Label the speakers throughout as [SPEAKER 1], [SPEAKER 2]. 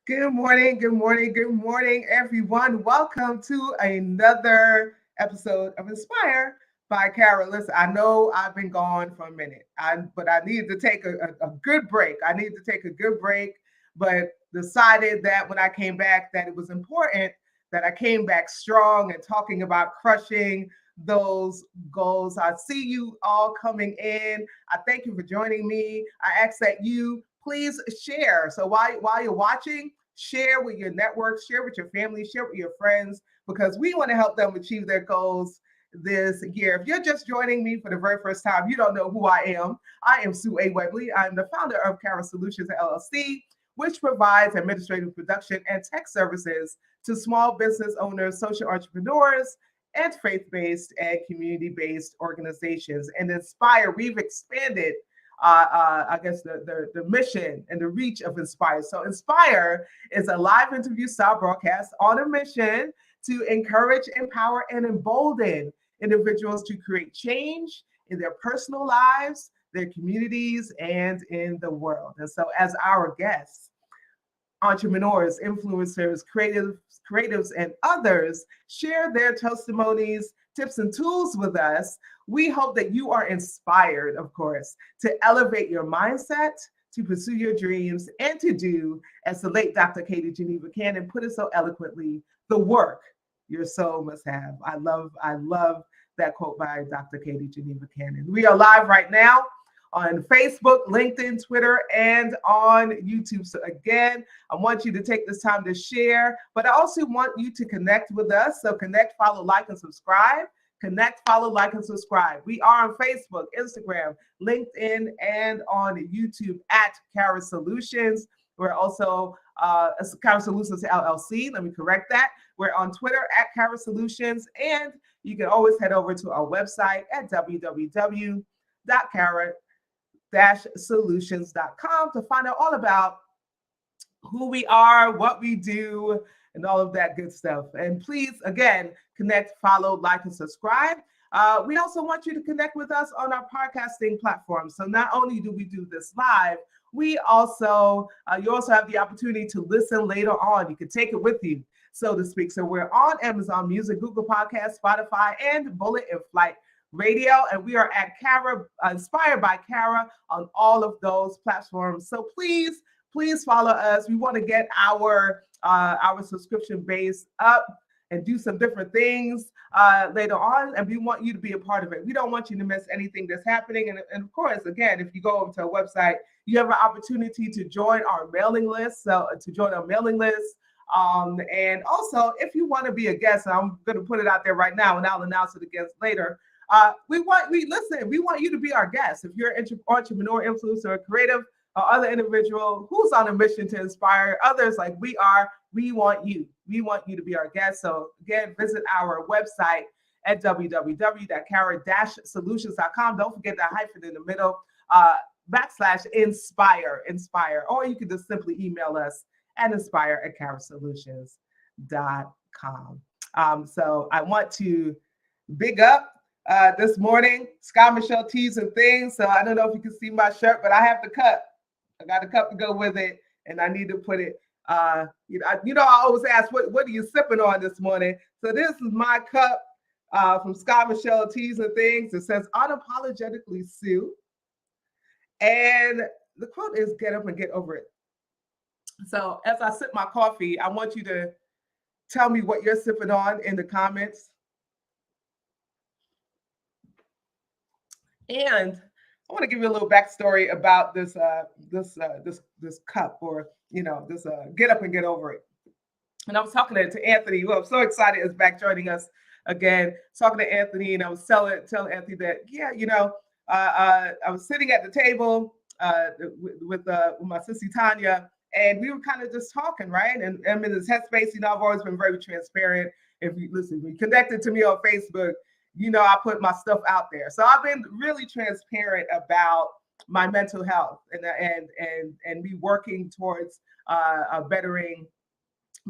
[SPEAKER 1] Good morning, good morning, good morning, everyone. Welcome to another episode of Inspire by Kara. Listen, I know I've been gone for a minute, but I needed to take a good break. I needed to take a good break, but decided that when I came back that it was important that I came back strong and talking about crushing those goals. I see you all coming in. I thank you for joining me. I ask that you please share. So while you're watching, share with your network, share with your family, share with your friends, because we want to help them achieve their goals this year. If you're just joining me for the very first time, you don't know who I am. I am Sue A. Webley. I'm the founder of Kara Solutions LLC, which provides administrative production and tech services to small business owners, social entrepreneurs, and faith-based and community-based organizations. And Inspire, we've expanded I guess the mission and the reach of Inspire. So Inspire is a live interview style broadcast on a mission to encourage, empower, and embolden individuals to create change in their personal lives, their communities, and in the world. And so as our guests, entrepreneurs, influencers, creatives, and others share their testimonies, tips, and tools with us. We hope that you are inspired, of course, to elevate your mindset, to pursue your dreams, and to do, as the late Dr. Katie Geneva Cannon put it so eloquently, the work your soul must have. I love that quote by Dr. Katie Geneva Cannon. We are live right now on Facebook, LinkedIn, Twitter, and on YouTube. So again, I want you to take this time to share, but I also want you to connect with us. So connect, follow, like, and subscribe. Connect, follow, like, and subscribe. We are on Facebook, Instagram, LinkedIn, and on YouTube at Kara Solutions. We're also Kara Solutions LLC. Let me correct that. We're on Twitter at Kara Solutions, and you can always head over to our website at www.kara-solutions.com to find out all about who we are, what we do, and all of that good stuff. And please, again, connect, follow, like, and subscribe. We also want you to connect with us on our podcasting platform. So not only do we do this live, we also, you also have the opportunity to listen later on. You can take it with you, so to speak. So we're on Amazon Music, Google Podcasts, Spotify, and Bullet and Flight Radio, and we are at Kara, Inspired by Kara, on all of those platforms. So please follow us. We want to get our subscription base up and do some different things later on, and we want you to be a part of it. We don't want you to miss anything that's happening. And of course, again, if you go over to our website, you have an opportunity to join our mailing list. And also, if you want to be a guest, and I'm going to put it out there right now, and I'll announce it again later. We want you to be our guest. If you're an entrepreneur, influencer, or creative, or other individual who's on a mission to inspire others like we are, we want you. We want you to be our guest. So again, visit our website at www.kara-solutions.com. Don't forget that hyphen in the middle, /inspire, or you can just simply email us at inspire@karasolutions.com. So I want to big up this morning, Scott Michelle Tees and Things. So I don't know if you can see my shirt, but I have the cup. I got a cup to go with it, and I need to put it. I always ask, what are you sipping on this morning? So this is my cup from Scott Michelle Tees and Things. It says unapologetically Sue, and the quote is "Get up and get over it." So as I sip my coffee, I want you to tell me what you're sipping on in the comments. And I want to give you a little backstory about this cup, or this get up and get over it. And I was talking to Anthony, who I'm so excited is back joining us again. Talking to Anthony, and I was telling Anthony that I was sitting at the table with my sissy Tanya, and we were kind of just talking, right? And I'm in this headspace. I've always been very transparent. If you connected to me on Facebook, I put my stuff out there. So I've been really transparent about my mental health and me working towards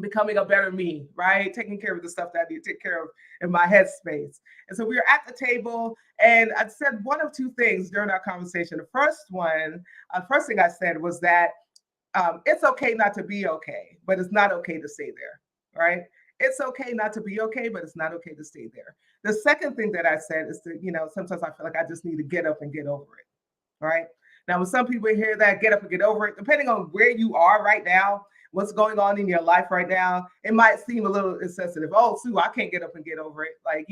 [SPEAKER 1] becoming a better me, right? Taking care of the stuff that I need to take care of in my headspace. And so we were at the table, and I said one of two things during our conversation. The first thing I said was that it's okay not to be okay, but it's not okay to stay there, right? It's okay not to be okay, but it's not okay to stay there. The second thing that I said is that, sometimes I feel like I just need to get up and get over it, right? Now, when some people hear that, get up and get over it, depending on where you are right now, what's going on in your life right now, it might seem a little insensitive. Oh, Sue, I can't get up and get over it. Like,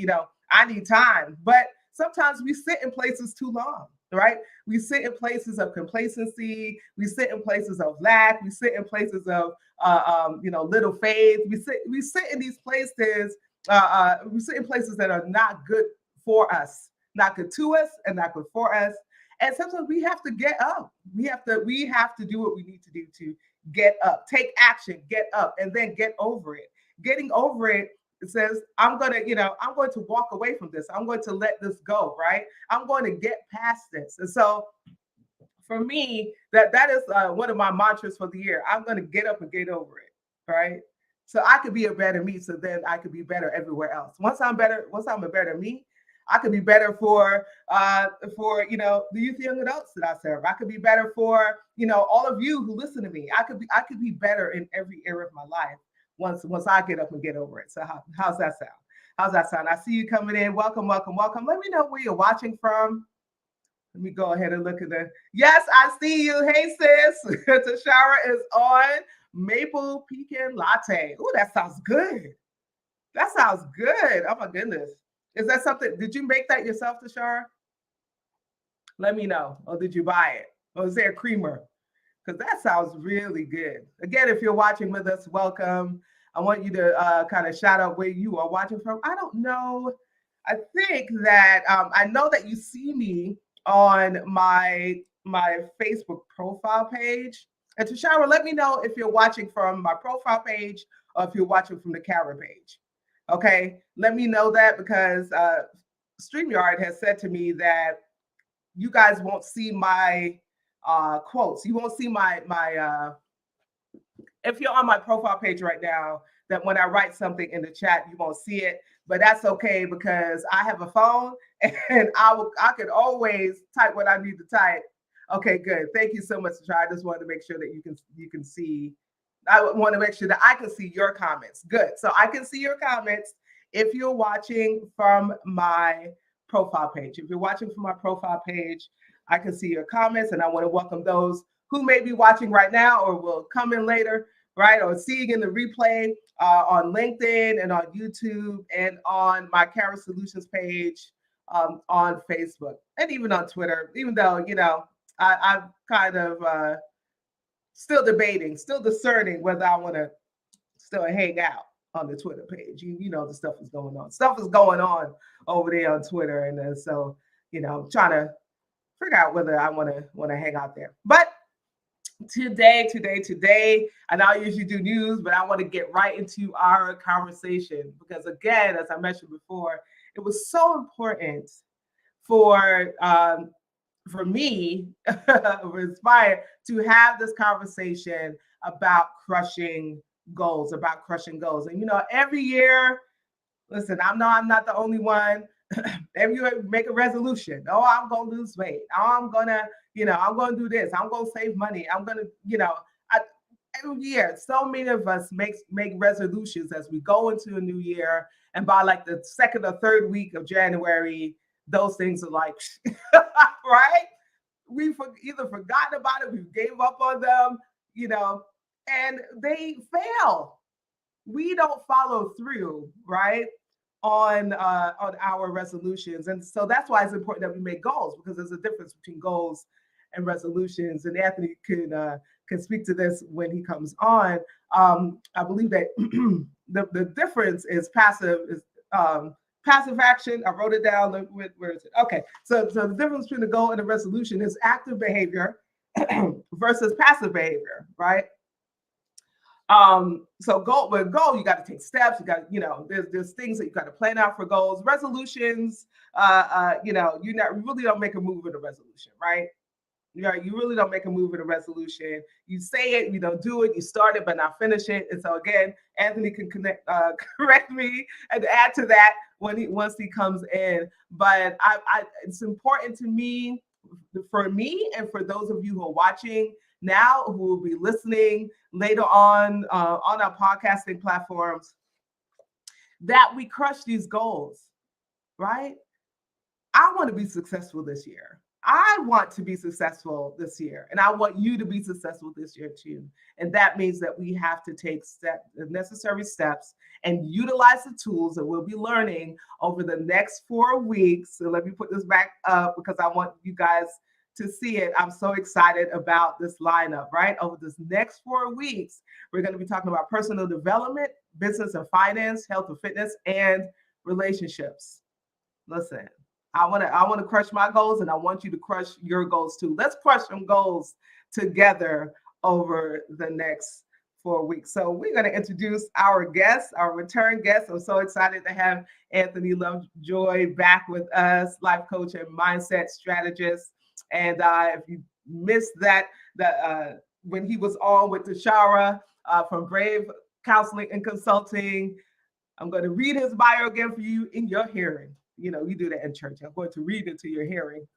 [SPEAKER 1] I need time. But sometimes we sit in places too long, right? We sit in places of complacency. We sit in places of lack. We sit in places of, little faith. We sit in these places. We sit in places that are not good for us, not good to us, and not good for us. And sometimes we have to get up. We have to do what we need to do to get up, take action, get up, and then get over it. Getting over it says, I'm going to walk away from this. I'm going to let this go, right? I'm going to get past this. And so for me, that is one of my mantras for the year. I'm going to get up and get over it, right? So I could be a better me, so then I could be better everywhere else. Once I'm a better me, I could be better for the youth young adults that I serve. I could be better for all of you who listen to me. I could be better in every area of my life once I get up and get over it. So how's that sound? How's that sound? I see you coming in. Welcome, welcome, welcome. Let me know where you're watching from. Let me go ahead and look at the. Yes, I see you. Hey, sis. Tashara is on maple pecan latte. Oh, that sounds good. That sounds good. Oh my goodness. Is that something? Did you make that yourself, Tashara? Let me know. Or did you buy it? Or is there a creamer? Because that sounds really good. Again, if you're watching with us, welcome. I want you to kind of shout out where you are watching from. I don't know. I think that I know that you see me on my Facebook profile page. And Tashara, let me know if you're watching from my profile page or if you're watching from the camera page. Okay, let me know that because StreamYard has said to me that you guys won't see my quotes. You won't see my if you're on my profile page right now, that when I write something in the chat, you won't see it. But that's okay because I have a phone and I could always type what I need to type. Okay, good. Thank you so much, Try. I just wanted to make sure that you can see. I want to make sure that I can see your comments. Good. So I can see your comments if you're watching from my profile page. If you're watching from my profile page, I can see your comments, and I want to welcome those who may be watching right now or will come in later, right? Or seeing in the replay on LinkedIn and on YouTube and on my Cara Solutions page on Facebook and even on Twitter, even though, I'm kind of still debating, still discerning whether I want to still hang out on the Twitter page. You know, the stuff is going on. Stuff is going on over there on Twitter, and so trying to figure out whether I want to hang out there. But today, I know I usually do news, but I want to get right into our conversation because, again, as I mentioned before, it was so important for me, Inspire, to have this conversation about crushing goals, And, every year, listen, I know I'm not the only one. Every year make a resolution. Oh, I'm going to lose weight. Oh, I'm going to do this. I'm going to save money. I'm going to, every year, so many of us make resolutions as we go into a new year. And by like the second or third week of January, those things are like, right? We've either forgotten about it, we gave up on them, and they fail. We don't follow through, right, on our resolutions. And so that's why it's important that we make goals, because there's a difference between goals and resolutions. And Anthony can speak to this when he comes on. I believe that the difference is passive action. I wrote it down. Where is it? Okay. So the difference between the goal and the resolution is active behavior versus passive behavior, right? So with goal, you got to take steps. You got, there's things that you got to plan out for goals. Resolutions, you really don't make a move with a resolution, right? You really don't make a move with a resolution. You say it, you don't do it. You start it, but not finish it. And so again, Anthony can correct me and add to that once he comes in. But it's important to me, for me, and for those of you who are watching, now, who will be listening later on our podcasting platforms, that we crush these goals, right? I want to be successful this year. I want to be successful this year, and I want you to be successful this year too. And that means that we have to take the necessary steps and utilize the tools that we'll be learning over the next 4 weeks. So let me put this back up because I want you guys to see it. I'm so excited about this lineup, right? Over this next 4 weeks, we're going to be talking about personal development, business and finance, health and fitness, and relationships. Listen, I want to crush my goals, and I want you to crush your goals too. Let's crush some goals together over the next 4 weeks. So we're going to introduce our guest, our return guest. I'm so excited to have Anthony Lovejoy back with us, life coach and mindset strategist. And if you missed that when he was on with Tashara from Brave Counseling and Consulting, I'm going to read his bio again for you in your hearing. You know, you do that in church. I'm going to read it to your hearing.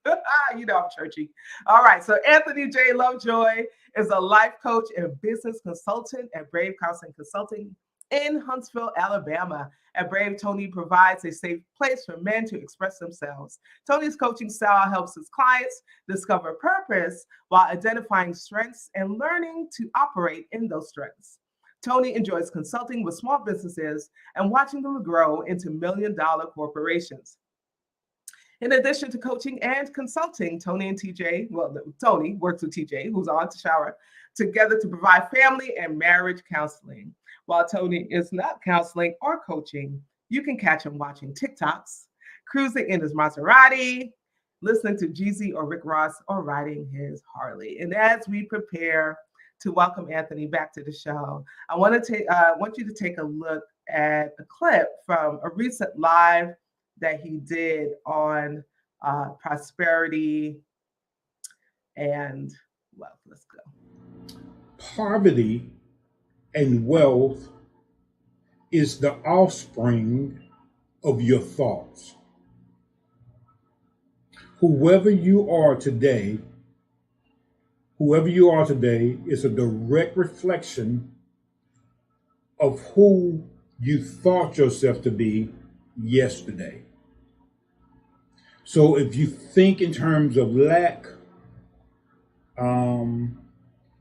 [SPEAKER 1] You know I'm churchy. All right. So Anthony J. Lovejoy is a life coach and business consultant at Brave Counseling Consulting in Huntsville, Alabama. At Brave, Tony provides a safe place for men to express themselves. Tony's coaching style helps his clients discover purpose while identifying strengths and learning to operate in those strengths. Tony enjoys consulting with small businesses and watching them grow into million-dollar corporations. In addition to coaching and consulting, Tony works with TJ, who's on Tashara, together to provide family and marriage counseling. While Tony is not counseling or coaching, you can catch him watching TikToks, cruising in his Maserati, listening to Jeezy or Rick Ross, or riding his Harley. And as we prepare to welcome Anthony back to the show, I want you to take a look at a clip from a recent live that he did on prosperity and wealth. Let's go.
[SPEAKER 2] Poverty and wealth is the offspring of your thoughts. Whoever you are today is a direct reflection of who you thought yourself to be yesterday. So if you think in terms of lack,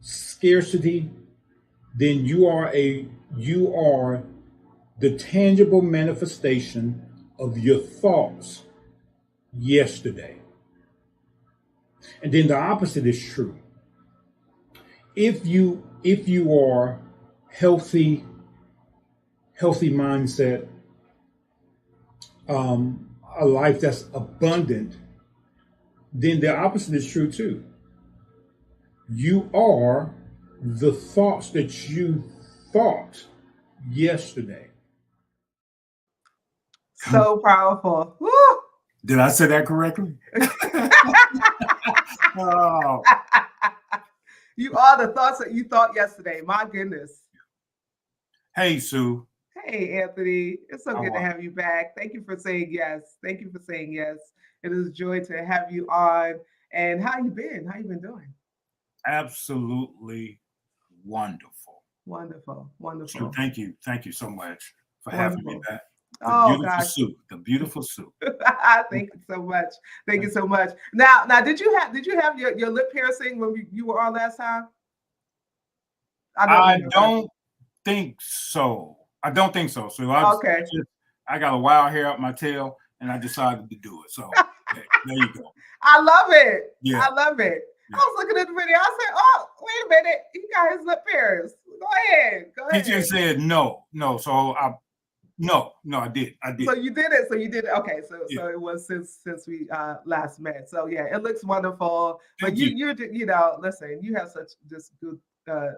[SPEAKER 2] scarcity, then you are the tangible manifestation of your thoughts yesterday. And then the opposite is true. If you are healthy mindset, a life that's abundant, then the opposite is true too. You are the thoughts that you thought yesterday.
[SPEAKER 1] So powerful. Woo!
[SPEAKER 3] Did I say that correctly? Oh.
[SPEAKER 1] You are the thoughts that you thought yesterday. My goodness.
[SPEAKER 3] Hey, Sue.
[SPEAKER 1] Hey, Anthony. It's so good to have you back. Thank you for saying yes. Thank you for saying yes. It is a joy to have you on. And how you been? How you been doing?
[SPEAKER 3] Absolutely wonderful.
[SPEAKER 1] Wonderful.
[SPEAKER 3] So thank you so much for having me back. The beautiful Sue.
[SPEAKER 1] Thank you so much. Thank you so much. Now, did you have your lip piercing when you were on last time?
[SPEAKER 3] I don't think so. So I got a wild hair up my tail, and I decided to do it. So there you go.
[SPEAKER 1] I love it.
[SPEAKER 3] Yeah.
[SPEAKER 1] I love it.
[SPEAKER 3] Yeah.
[SPEAKER 1] I was looking at the video. I said, "Oh, wait a minute. He got his lip pierced. Go ahead.
[SPEAKER 3] PJ said no. So I did.
[SPEAKER 1] So you did it. Okay. So it was since we last met. So yeah, it looks wonderful. But you listen, you have such this good,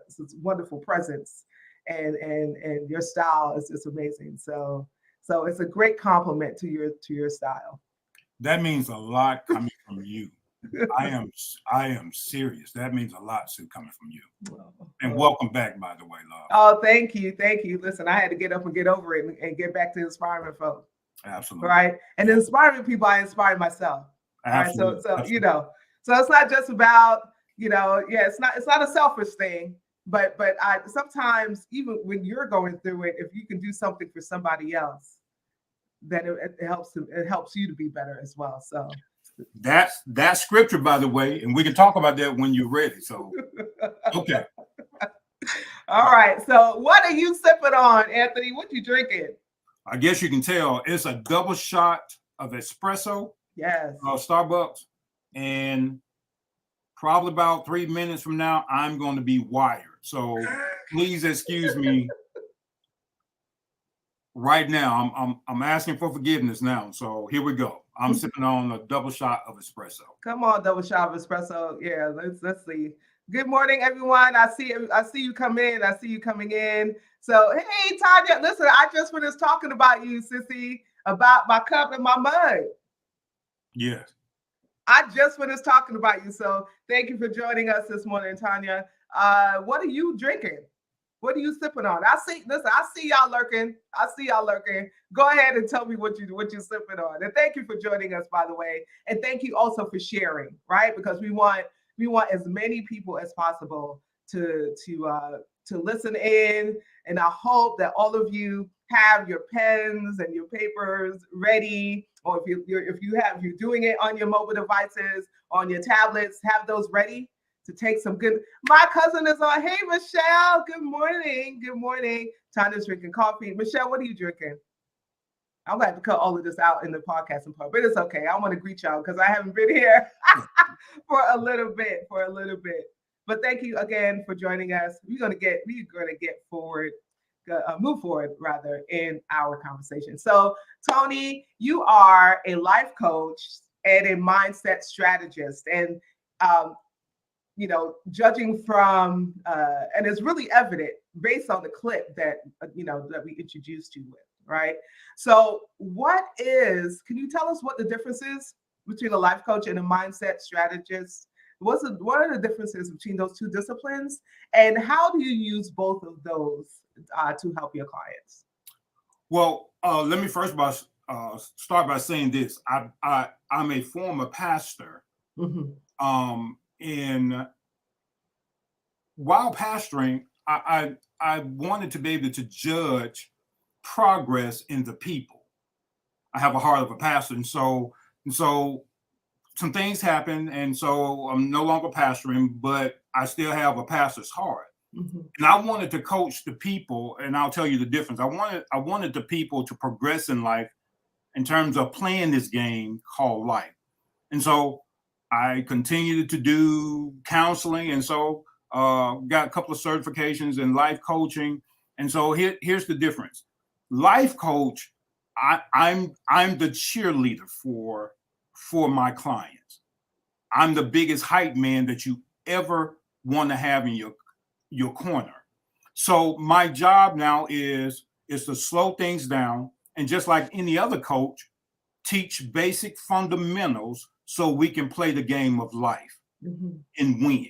[SPEAKER 1] such wonderful presence, and your style is just amazing. So it's a great compliment to your style.
[SPEAKER 3] That means a lot coming from you. I am serious. That means a lot, Sue, coming from you. And welcome back, by the way, love.
[SPEAKER 1] Oh, thank you. Listen, I had to get up and get over it and get back to inspiring folks.
[SPEAKER 3] Absolutely.
[SPEAKER 1] Right. And inspiring people, I inspire myself.
[SPEAKER 3] Absolutely.
[SPEAKER 1] Right? So so it's not just about it's not a selfish thing, but I sometimes, even when you're going through it, if you can do something for somebody else, then it helps you to be better as well. So
[SPEAKER 3] that's scripture, by the way, and we can talk about that when you're ready. So okay.
[SPEAKER 1] All right. So what are you sipping on, Anthony? What you drinking?
[SPEAKER 3] I guess you can tell it's a double shot of espresso.
[SPEAKER 1] Yes.
[SPEAKER 3] Starbucks. And probably about 3 minutes from now, I'm going to be wired. So please excuse me. Right now, I'm asking for forgiveness now. So here we go. I'm sipping on a double shot of espresso.
[SPEAKER 1] Come on, double shot of espresso. Yeah, let's see. Good morning, everyone. I see you come in. I see you coming in. So hey, Tanya, listen, I just finished talking about you, sissy, about my cup and my mug.
[SPEAKER 3] Yes.
[SPEAKER 1] I just finished talking about you. So thank you for joining us this morning, Tanya. What are you drinking? What are you sipping on? I see y'all lurking. Go ahead and tell me what you're sipping on. And thank you for joining us, by the way. And thank you also for sharing, right? Because we want as many people as possible to listen in. And I hope that all of you have your pens and your papers ready, or if you're doing it on your mobile devices, on your tablets, have those ready to take some good. My cousin is on. Hey, Michelle. Good morning. Good morning. Tanya's drinking coffee. Michelle, what are you drinking? I'm going to have to cut all of this out in the podcasting part, but it's okay. I want to greet y'all because I haven't been here for a little bit. But thank you again for joining us. We're going to move forward rather in our conversation. So, Tony, you are a life coach and a mindset strategist, and judging from, and it's really evident based on the clip that we introduced you with, right? So can you tell us what the difference is between a life coach and a mindset strategist? What are the differences between those two disciplines, and how do you use both of those to help your clients?
[SPEAKER 3] Well, let me first start by saying this. I'm a former pastor. Mm-hmm. And while pastoring, I wanted to be able to judge progress in the people. I have a heart of a pastor, and so some things happen, and so I'm no longer pastoring, but I still have a pastor's heart. Mm-hmm. And I wanted to coach the people, and I'll tell you the difference. I wanted the people to progress in life in terms of playing this game called life. And so I continued to do counseling, and so got a couple of certifications in life coaching. And so here's the difference. Life coach, I'm the cheerleader for my clients. I'm the biggest hype man that you ever want to have in your corner. So my job now is to slow things down, and just like any other coach, teach basic fundamentals so we can play the game of life. Mm-hmm. And win.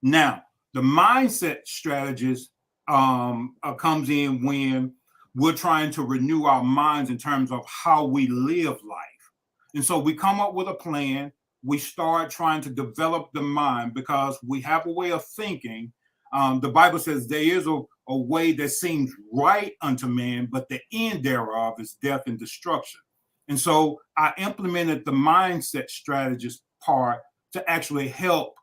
[SPEAKER 3] Now, the mindset strategist comes in when we're trying to renew our minds in terms of how we live life. And so we come up with a plan. We start trying to develop the mind because we have a way of thinking. The Bible says there is a way that seems right unto man, but the end thereof is death and destruction. And so I implemented the mindset strategist part to actually help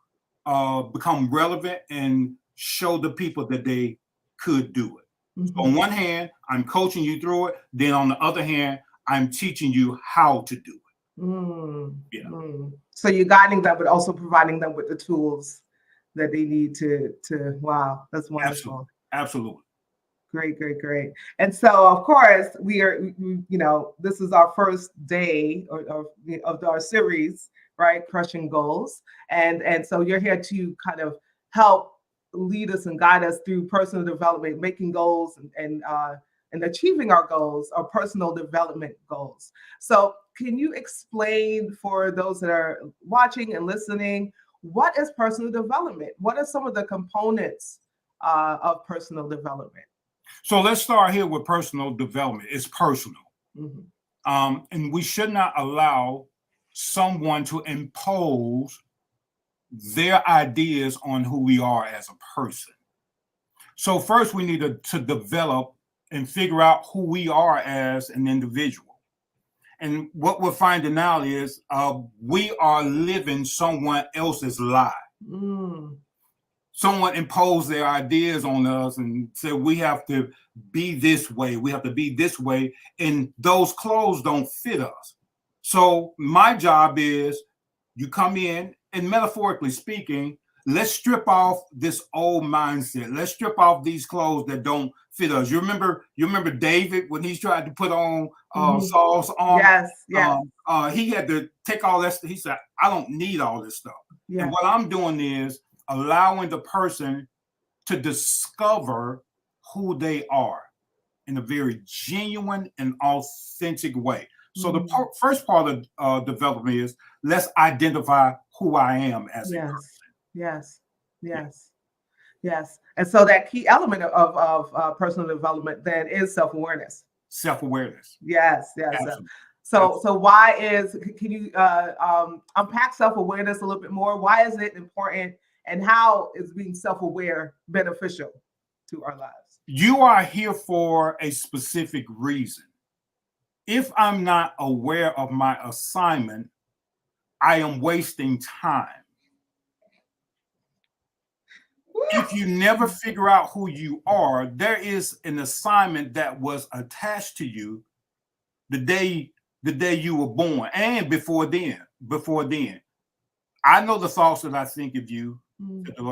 [SPEAKER 3] become relevant and show the people that they could do it. Mm-hmm. On one hand, I'm coaching you through it. Then on the other hand, I'm teaching you how to do it. Mm. Yeah.
[SPEAKER 1] Mm. So you're guiding them, but also providing them with the tools that they need to wow, that's wonderful.
[SPEAKER 3] Absolutely.
[SPEAKER 1] Great. And so, of course, we are, this is our first day of our series, right? Crushing Goals. And so you're here to kind of help lead us and guide us through personal development, making goals and achieving our goals, our personal development goals. So can you explain for those that are watching and listening, what is personal development? What are some of the components of personal development?
[SPEAKER 3] So let's start here with personal development. It's personal. Mm-hmm. And we should not allow someone to impose their ideas on who we are as a person. So first we need to develop and figure out who we are as an individual. And what we're finding out is we are living someone else's lie. Someone imposed their ideas on us and said we have to be this way, we have to be this way, and those clothes don't fit us. So my job is, you come in, and metaphorically speaking, let's strip off this old mindset. Let's strip off these clothes that don't fit us. You remember David when he's tried to put on Saul's armor?
[SPEAKER 1] Yes.
[SPEAKER 3] He had to take all that. He said, I don't need all this stuff. Yeah. And what I'm doing is allowing the person to discover who they are in a very genuine and authentic way. So the first part of development is, let's identify who I am as a person.
[SPEAKER 1] Yes. And so that key element of personal development then is self-awareness.
[SPEAKER 3] Self-awareness.
[SPEAKER 1] Yes.
[SPEAKER 3] Absolutely.
[SPEAKER 1] So why can you unpack self-awareness a little bit more? Why is it important, and how is being self-aware beneficial to our lives?
[SPEAKER 3] You are here for a specific reason. If I'm not aware of my assignment, I am wasting time. If you never figure out who you are, there is an assignment that was attached to you the day you were born and before then. I know the thoughts that I think of you.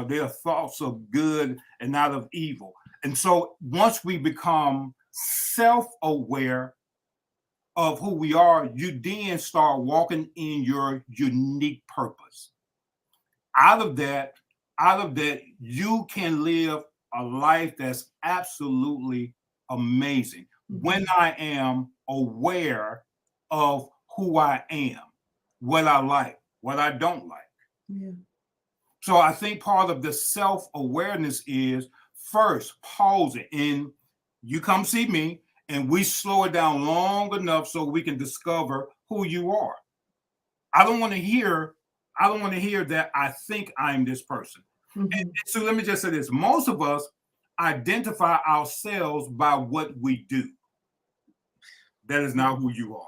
[SPEAKER 3] They are thoughts of good and not of evil. And so once we become self-aware of who we are, you then start walking in your unique purpose. Out of that, you can live a life that's absolutely amazing when I am aware of who I am, what I like, what I don't like. Yeah. So I think part of the self-awareness is first pause it, and you come see me, and we slow it down long enough so we can discover who you are. I don't want to hear that I think I'm this person. And so let me just say this. Most of us identify ourselves by what we do. That is not who you are.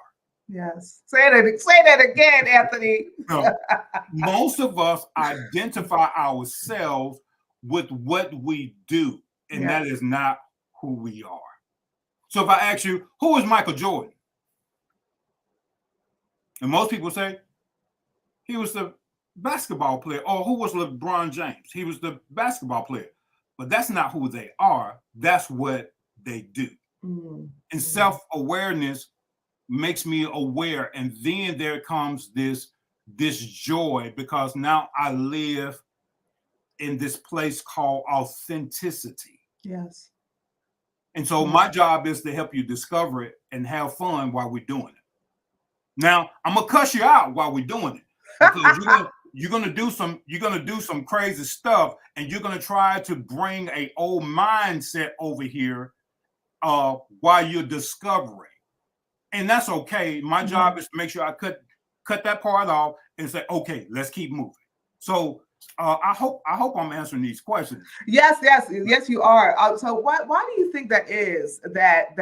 [SPEAKER 1] Yes. Say that again, Anthony.
[SPEAKER 3] No. Most of us identify ourselves with what we do, and that is not who we are. So if I ask you, who is Michael Jordan? And most people say, he was the basketball player. Or who was LeBron James? He was the basketball player. But that's not who they are. That's what they do. And self-awareness makes me aware. And then there comes this joy, because now I live in this place called authenticity.
[SPEAKER 1] Yes.
[SPEAKER 3] And so my job is to help you discover it and have fun while we're doing it. Now, I'm gonna cuss you out while we're doing it, because you're gonna do some crazy stuff, and you're gonna try to bring an old mindset over here while you're discovering. And that's okay. My job is to make sure I cut that part off and say, okay, let's keep moving. So I hope I'm answering these questions.
[SPEAKER 1] Yes, you are. So why do you think that is, that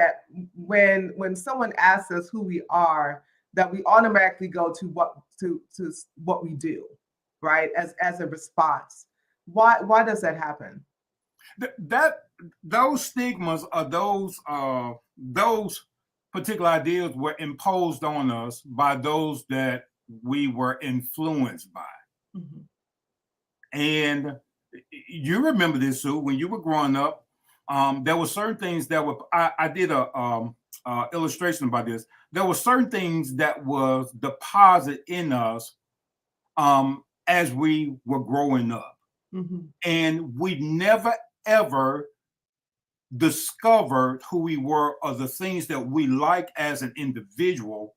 [SPEAKER 1] when someone asks us who we are, that we automatically go to what we do, right? As a response. Why does that happen?
[SPEAKER 3] Those stigmas are those particular ideas were imposed on us by those that we were influenced by. And you remember this, Sue, when you were growing up, there were certain things that were, I did a illustration about this. There were certain things that was deposited in us as we were growing up. And we never, ever discovered who we were, or the things that we like as an individual.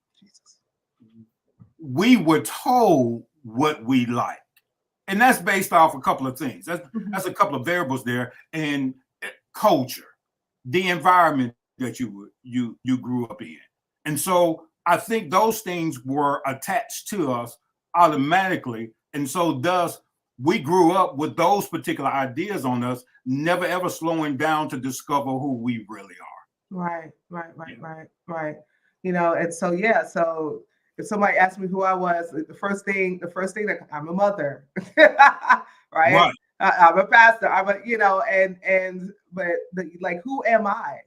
[SPEAKER 3] We were told what we like. And that's based off a couple of things. That's a couple of variables there, and culture, the environment that you grew up in. And so I think those things were attached to us automatically. And so thus we grew up with those particular ideas on us, never ever slowing down to discover who we really are.
[SPEAKER 1] Right. And so yeah, so if somebody asked me who I was, the first thing that I'm a mother, right?
[SPEAKER 3] Right.
[SPEAKER 1] I'm a pastor. But like, who am I?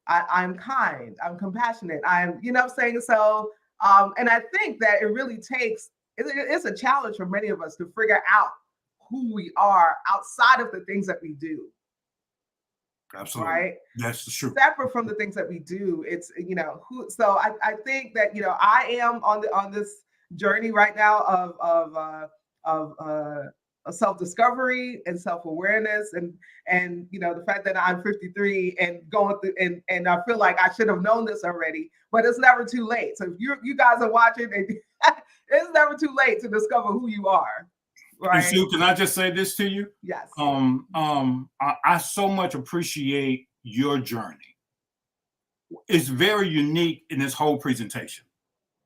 [SPEAKER 1] I'm kind. I'm compassionate. I'm saying? So, and I think that it really takes. It's a challenge for many of us to figure out who we are outside of the things that we do.
[SPEAKER 3] Absolutely.
[SPEAKER 1] Right.
[SPEAKER 3] That's the truth.
[SPEAKER 1] Separate from the things that we do. It's who. So I think that I am on this journey right now of self-discovery and self-awareness, and the fact that I'm 53 and going through, and I feel like I should have known this already, but it's never too late. So if you guys are watching, it's never too late to discover who you are. Right.
[SPEAKER 3] And Sue, can I just say this to you?
[SPEAKER 1] Yes.
[SPEAKER 3] I so much appreciate your journey. It's very unique in this whole presentation.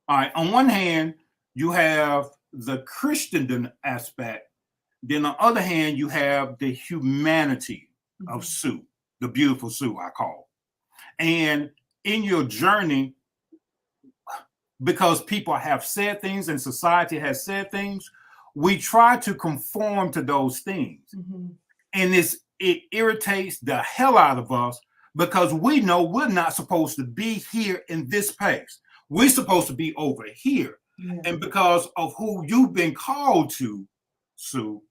[SPEAKER 3] All right. On one hand, you have the Christendom aspect. Then on the other hand, you have the humanity of Sue, the beautiful Sue, I call. And in your journey, because people have said things and society has said things, we try to conform to those things. And it irritates the hell out of us because we know we're not supposed to be here in this place. We're supposed to be over here. Yeah. And because of who you've been called to, Sue,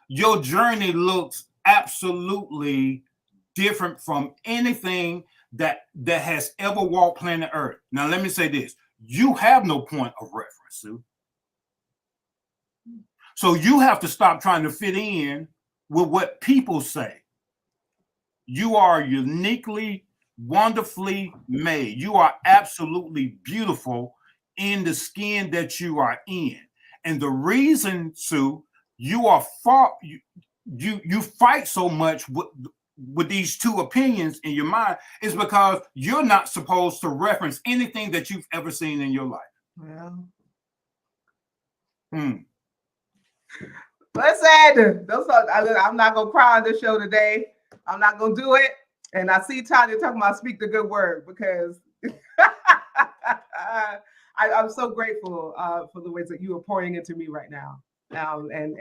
[SPEAKER 3] your journey looks absolutely different from anything that has ever walked planet Earth. Now, let me say this. You have no point of reference, Sue. So you have to stop trying to fit in with what people say. You are uniquely, wonderfully made. You are absolutely beautiful in the skin that you are in. And the reason, Sue, you fight so much with these two opinions in your mind is because you're not supposed to reference anything that you've ever seen in your life.
[SPEAKER 1] Well. Listen, I'm not gonna cry on this show today. I'm not gonna do it. And I see Tanya talking about speak the good word because I'm so grateful for the ways that you are pouring into me right now. And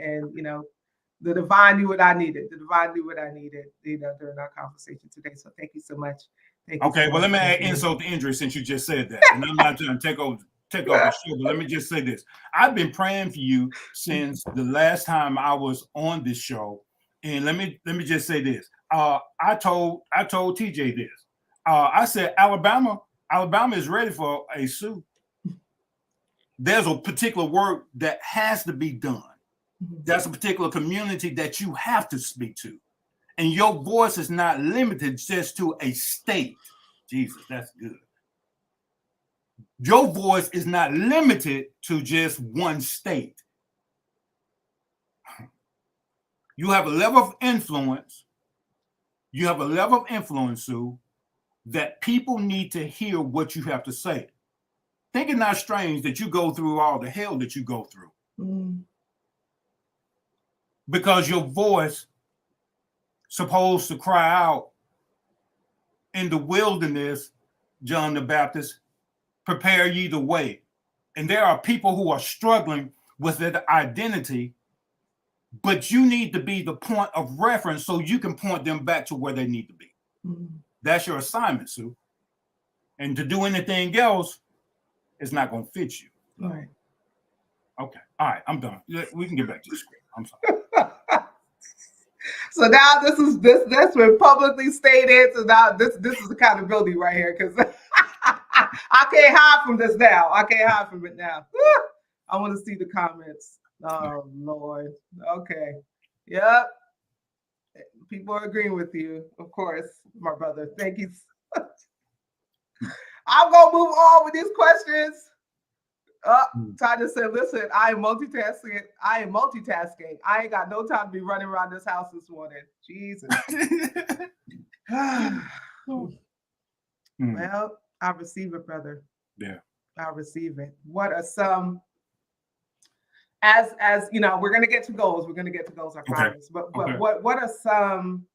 [SPEAKER 1] the divine knew what I needed. The divine knew what I needed, during our conversation today. So thank you so much.
[SPEAKER 3] Okay, well, let me add insult to injury since you just said that. And I'm not trying to take over the show, but let me just say this. I've been praying for you since the last time I was on this show. And let me just say this. I told TJ this. I said, Alabama is ready for a Sue. There's a particular work that has to be done. That's a particular community that you have to speak to. And your voice is not limited just to a state. Jesus, that's good. Your voice is not limited to just one state. You have a level of influence. You have a level of influence, Sue, that people need to hear what you have to say. Think it not strange that you go through all the hell that you go through. Because your voice supposed to cry out in the wilderness, John the Baptist, prepare ye the way. And there are people who are struggling with their identity, but you need to be the point of reference so you can point them back to where they need to be. That's your assignment, Sue. And to do anything else is not going to fit you.
[SPEAKER 1] All right.
[SPEAKER 3] Okay. All right. I'm done. We can get back to the script. I'm sorry.
[SPEAKER 1] So now that's been publicly stated. So now this is accountability right here because I can't hide from this now. I can't hide from it now. I want to see the comments. Oh Lord. Okay. Yep. People are agreeing with you, of course, my brother. Thank you. I'm gonna move on with these questions. Tanya said, listen, I am multitasking. I ain't got no time to be running around this house this morning. Jesus. Well, I receive it, brother.
[SPEAKER 3] Yeah.
[SPEAKER 1] I receive it. What are some as you know, we're going to get to goals. We're going to get to goals, I promise. But
[SPEAKER 3] Okay.
[SPEAKER 1] what are some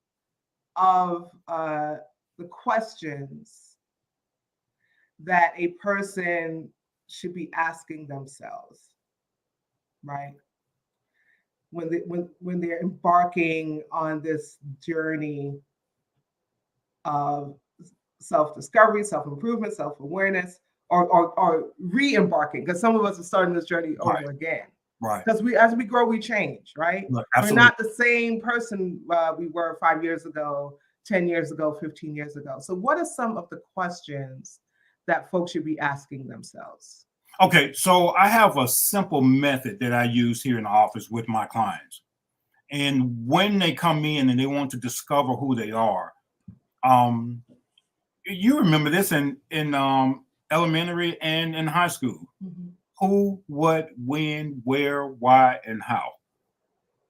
[SPEAKER 1] of the questions that a person should be asking themselves, right? When they're embarking on this journey of self-discovery, self-improvement, self-awareness, or re-embarking, because some of us are starting this journey over again.
[SPEAKER 3] Right.
[SPEAKER 1] Because as we grow, we change, right? We're not the same person we were 5 years ago, 10 years ago, 15 years ago. So what are some of the questions that folks should be asking themselves?
[SPEAKER 3] Okay, so I have a simple method that I use here in the office with my clients. And when they come in and they want to discover who they are, you remember this in elementary and in high school. Mm-hmm. Who, what, when, where, why, and how.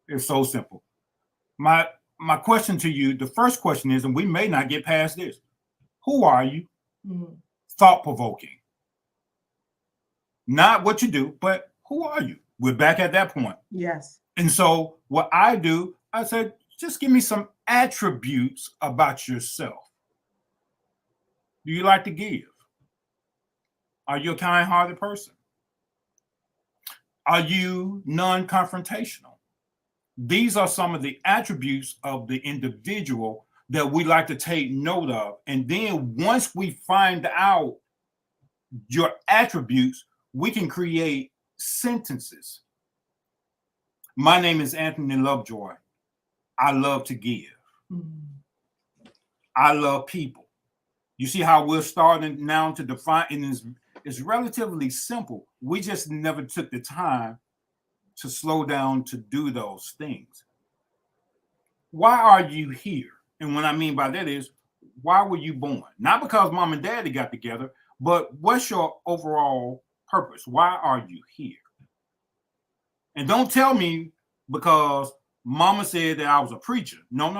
[SPEAKER 3] It's so simple. My question to you, the first question is, and we may not get past this, who are you? Mm-hmm. Thought-provoking. Not what you do, but who are you? We're back at that point.
[SPEAKER 1] Yes.
[SPEAKER 3] And so what I do, I said, just give me some attributes about yourself. Do you like to give? Are you a kind-hearted person? Are you non-confrontational? These are some of the attributes of the individual that we like to take note of. And then once we find out your attributes, we can create sentences. My name is Anthony Lovejoy. I love to give. Mm-hmm. I love people. You see how we're starting now to define, and it's relatively simple. We just never took the time to slow down to do those things. Why are you here? And what I mean by that is, why were you born? Not because mom and daddy got together, but what's your overall purpose? Why are you here? And don't tell me because mama said that I was a preacher. No.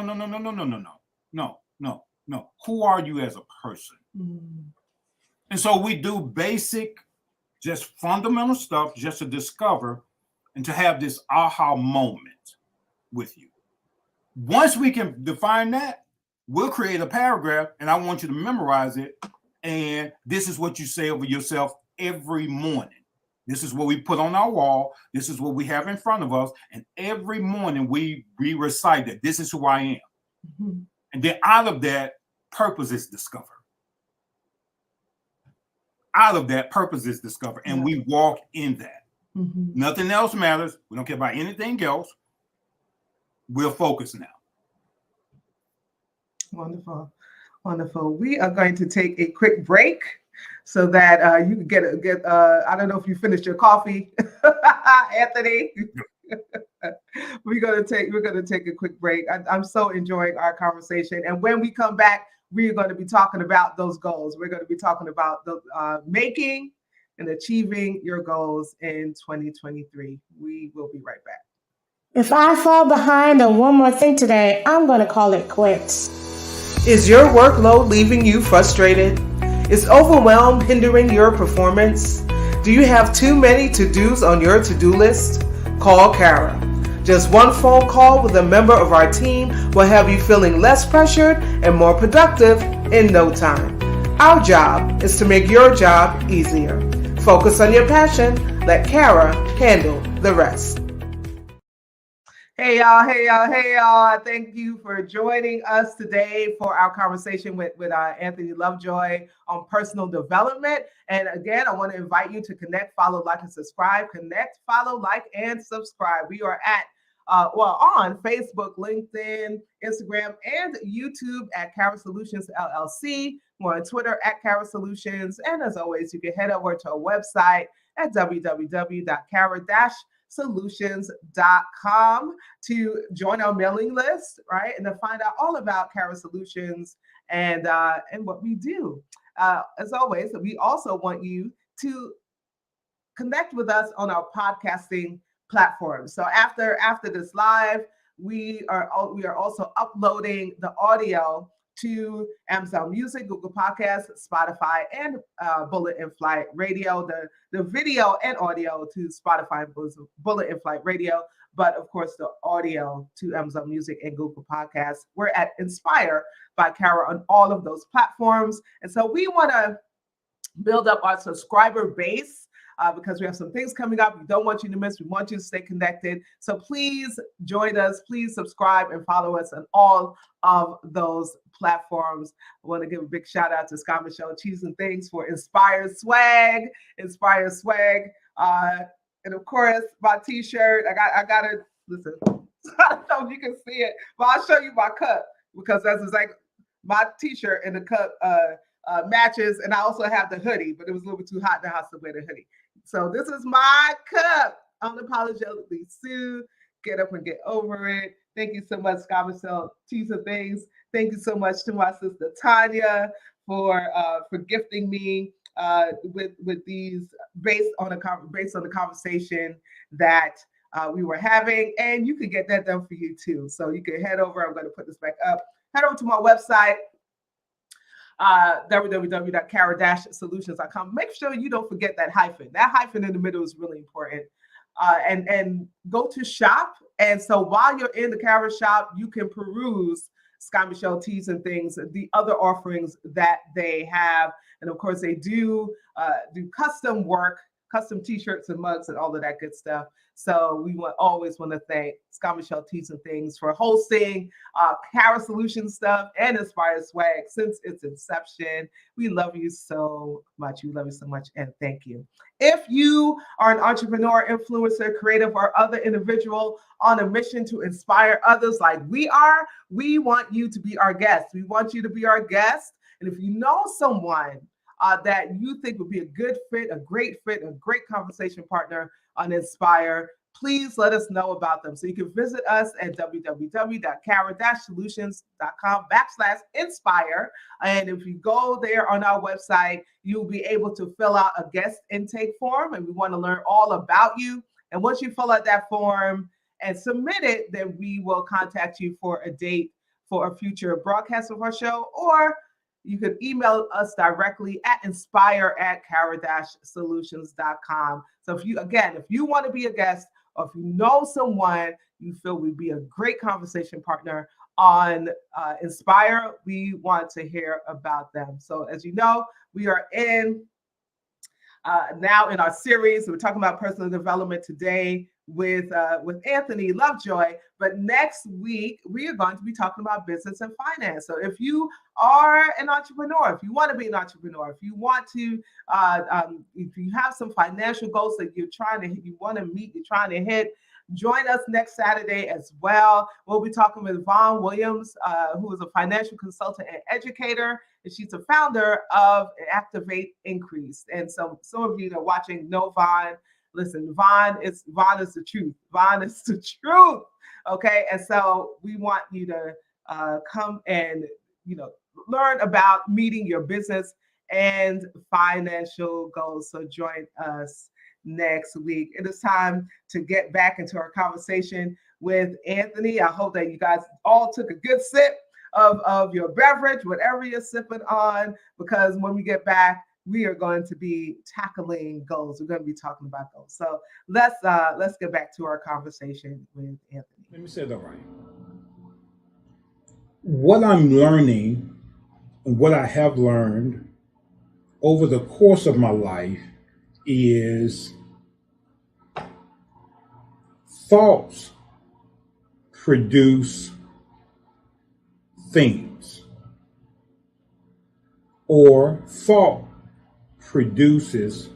[SPEAKER 3] Who are you as a person? Mm. And so we do basic, just fundamental stuff just to discover and to have this aha moment with you. Once we can define that, we'll create a paragraph and I want you to memorize it. And this is what you say over yourself every morning. This is what we put on our wall. This is what we have in front of us. And every morning we recite that this is who I am. Mm-hmm. And then out of that, purpose is discovered. Out of that, purpose is discovered. And we walk in that. Mm-hmm. Nothing else matters. We don't care about anything else. We're focused now.
[SPEAKER 1] Wonderful. Wonderful. We are going to take a quick break so that you can get I don't know if you finished your coffee, Anthony. We're gonna take a quick break. I'm so enjoying our conversation, and when we come back, we're going to be talking about those goals. We're going to be talking about the making and achieving your goals in 2023. We will be right back.
[SPEAKER 4] If I fall behind on one more thing today, I'm going to call it quits.
[SPEAKER 1] Is your workload leaving you frustrated? Is overwhelm hindering your performance? Do you have too many to-dos on your to-do list? Call Kara. Just one phone call with a member of our team will have you feeling less pressured and more productive in no time. Our job is to make your job easier. Focus on your passion. Let Kara handle the rest. Hey y'all. Thank you for joining us today for our conversation with Anthony Lovejoy on personal development. And again, I want to invite you to connect, follow, like, and subscribe. Connect, follow, like, and subscribe. We are at on Facebook, LinkedIn, Instagram, and YouTube at Kara Solutions LLC. We're on Twitter at Kara Solutions. And as always, you can head over to our website at www.kara-solutions.com to join our mailing list, right? And to find out all about Kara Solutions and what we do. As always, we also want you to connect with us on our podcasting platform. So after this live, we are also uploading the audio to Amazon Music, Google Podcasts, Spotify, and Bullet in Flight Radio. The video and audio to Spotify and Bullet in Flight Radio, but of course the audio to Amazon Music and Google Podcasts. We're at Inspire by Kara on all of those platforms. And so we want to build up our subscriber base because we have some things coming up we don't want you to miss. We want you to stay connected. So please join us. Please subscribe and follow us on all of those platforms. I want to give a big shout out to Scott Michelle Cheese and Things for Inspire Swag. And of course, my t-shirt. I gotta listen. I don't know if you can see it, but I'll show you my cup because that's exactly my t-shirt and the cup matches. And I also have the hoodie, but it was a little bit too hot in the house to wear the hoodie. So this is my cup. Unapologetically Sue. Get up and get over it. Thank you so much, Scott Michelle Cheese and Things. Thank you so much to my sister Tanya for gifting me with these based on the conversation that we were having, and you can get that done for you too. So you can head over. I'm going to put this back up. Head over to my website, www.kara-solutions.com. Make sure you don't forget that hyphen. That hyphen in the middle is really important. And go to shop. And so while you're in the Kara shop, you can peruse Scott Michelle Tees and Things, the other offerings that they have. And of course, they do custom work, custom t-shirts and mugs and all of that good stuff. So we always want to thank Scott Michelle Tees and Things for hosting Kara Solution stuff and Inspire Swag since its inception. We love you so much. We love you so much, and thank you. If you are an entrepreneur, influencer, creative, or other individual on a mission to inspire others like we are, we want you to be our guest. We want you to be our guest. And if you know someone that you think would be a good fit, a great conversation partner on Inspire, please let us know about them. So you can visit us at www.kara-solutions.com/inspire. And if you go there on our website, you'll be able to fill out a guest intake form. And we want to learn all about you. And once you fill out that form and submit it, then we will contact you for a date for a future broadcast of our show, or you can email us directly at inspire@kara-solutions.com. So if you want to be a guest, or if you know someone you feel would be a great conversation partner on Inspire, we want to hear about them. So as you know, we are now in our series. We're talking about personal development today with Anthony Lovejoy, but next week we are going to be talking about business and finance. So if you are an entrepreneur, if you want to be an entrepreneur, if you want to, if you have some financial goals that you want to meet, you're trying to hit, join us next Saturday as well. We'll be talking with Vaughn Williams, who is a financial consultant and educator, and she's the founder of Activate Increase. And so some of you that are watching know Vaughn. Listen, Vaughn is the truth. Vaughn is the truth. Okay. And so we want you to come and, learn about meeting your business and financial goals. So join us next week. It is time to get back into our conversation with Anthony. I hope that you guys all took a good sip of your beverage, whatever you're sipping on, because when we get back, we are going to be tackling goals. We're going to be talking about goals. So let's get back to our conversation with Anthony.
[SPEAKER 2] Let me say that right. What I'm learning and what I have learned over the course of my life is thoughts produce things, or thought produces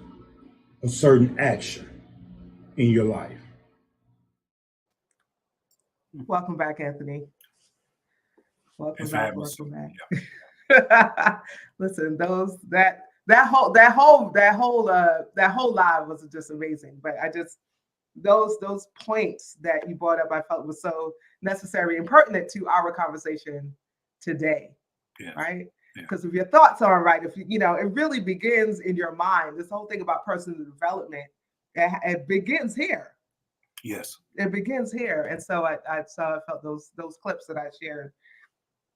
[SPEAKER 2] a certain action in your life.
[SPEAKER 1] Welcome back, Anthony. Welcome back.
[SPEAKER 3] Yeah.
[SPEAKER 1] Listen, that whole live was just amazing. But those points that you brought up, I felt was so necessary and pertinent to our conversation today.
[SPEAKER 3] Yeah.
[SPEAKER 1] Right? Because if your thoughts aren't right, if it really begins in your mind. This whole thing about personal development, it begins here.
[SPEAKER 3] Yes,
[SPEAKER 1] it begins here. And so I felt those clips that I shared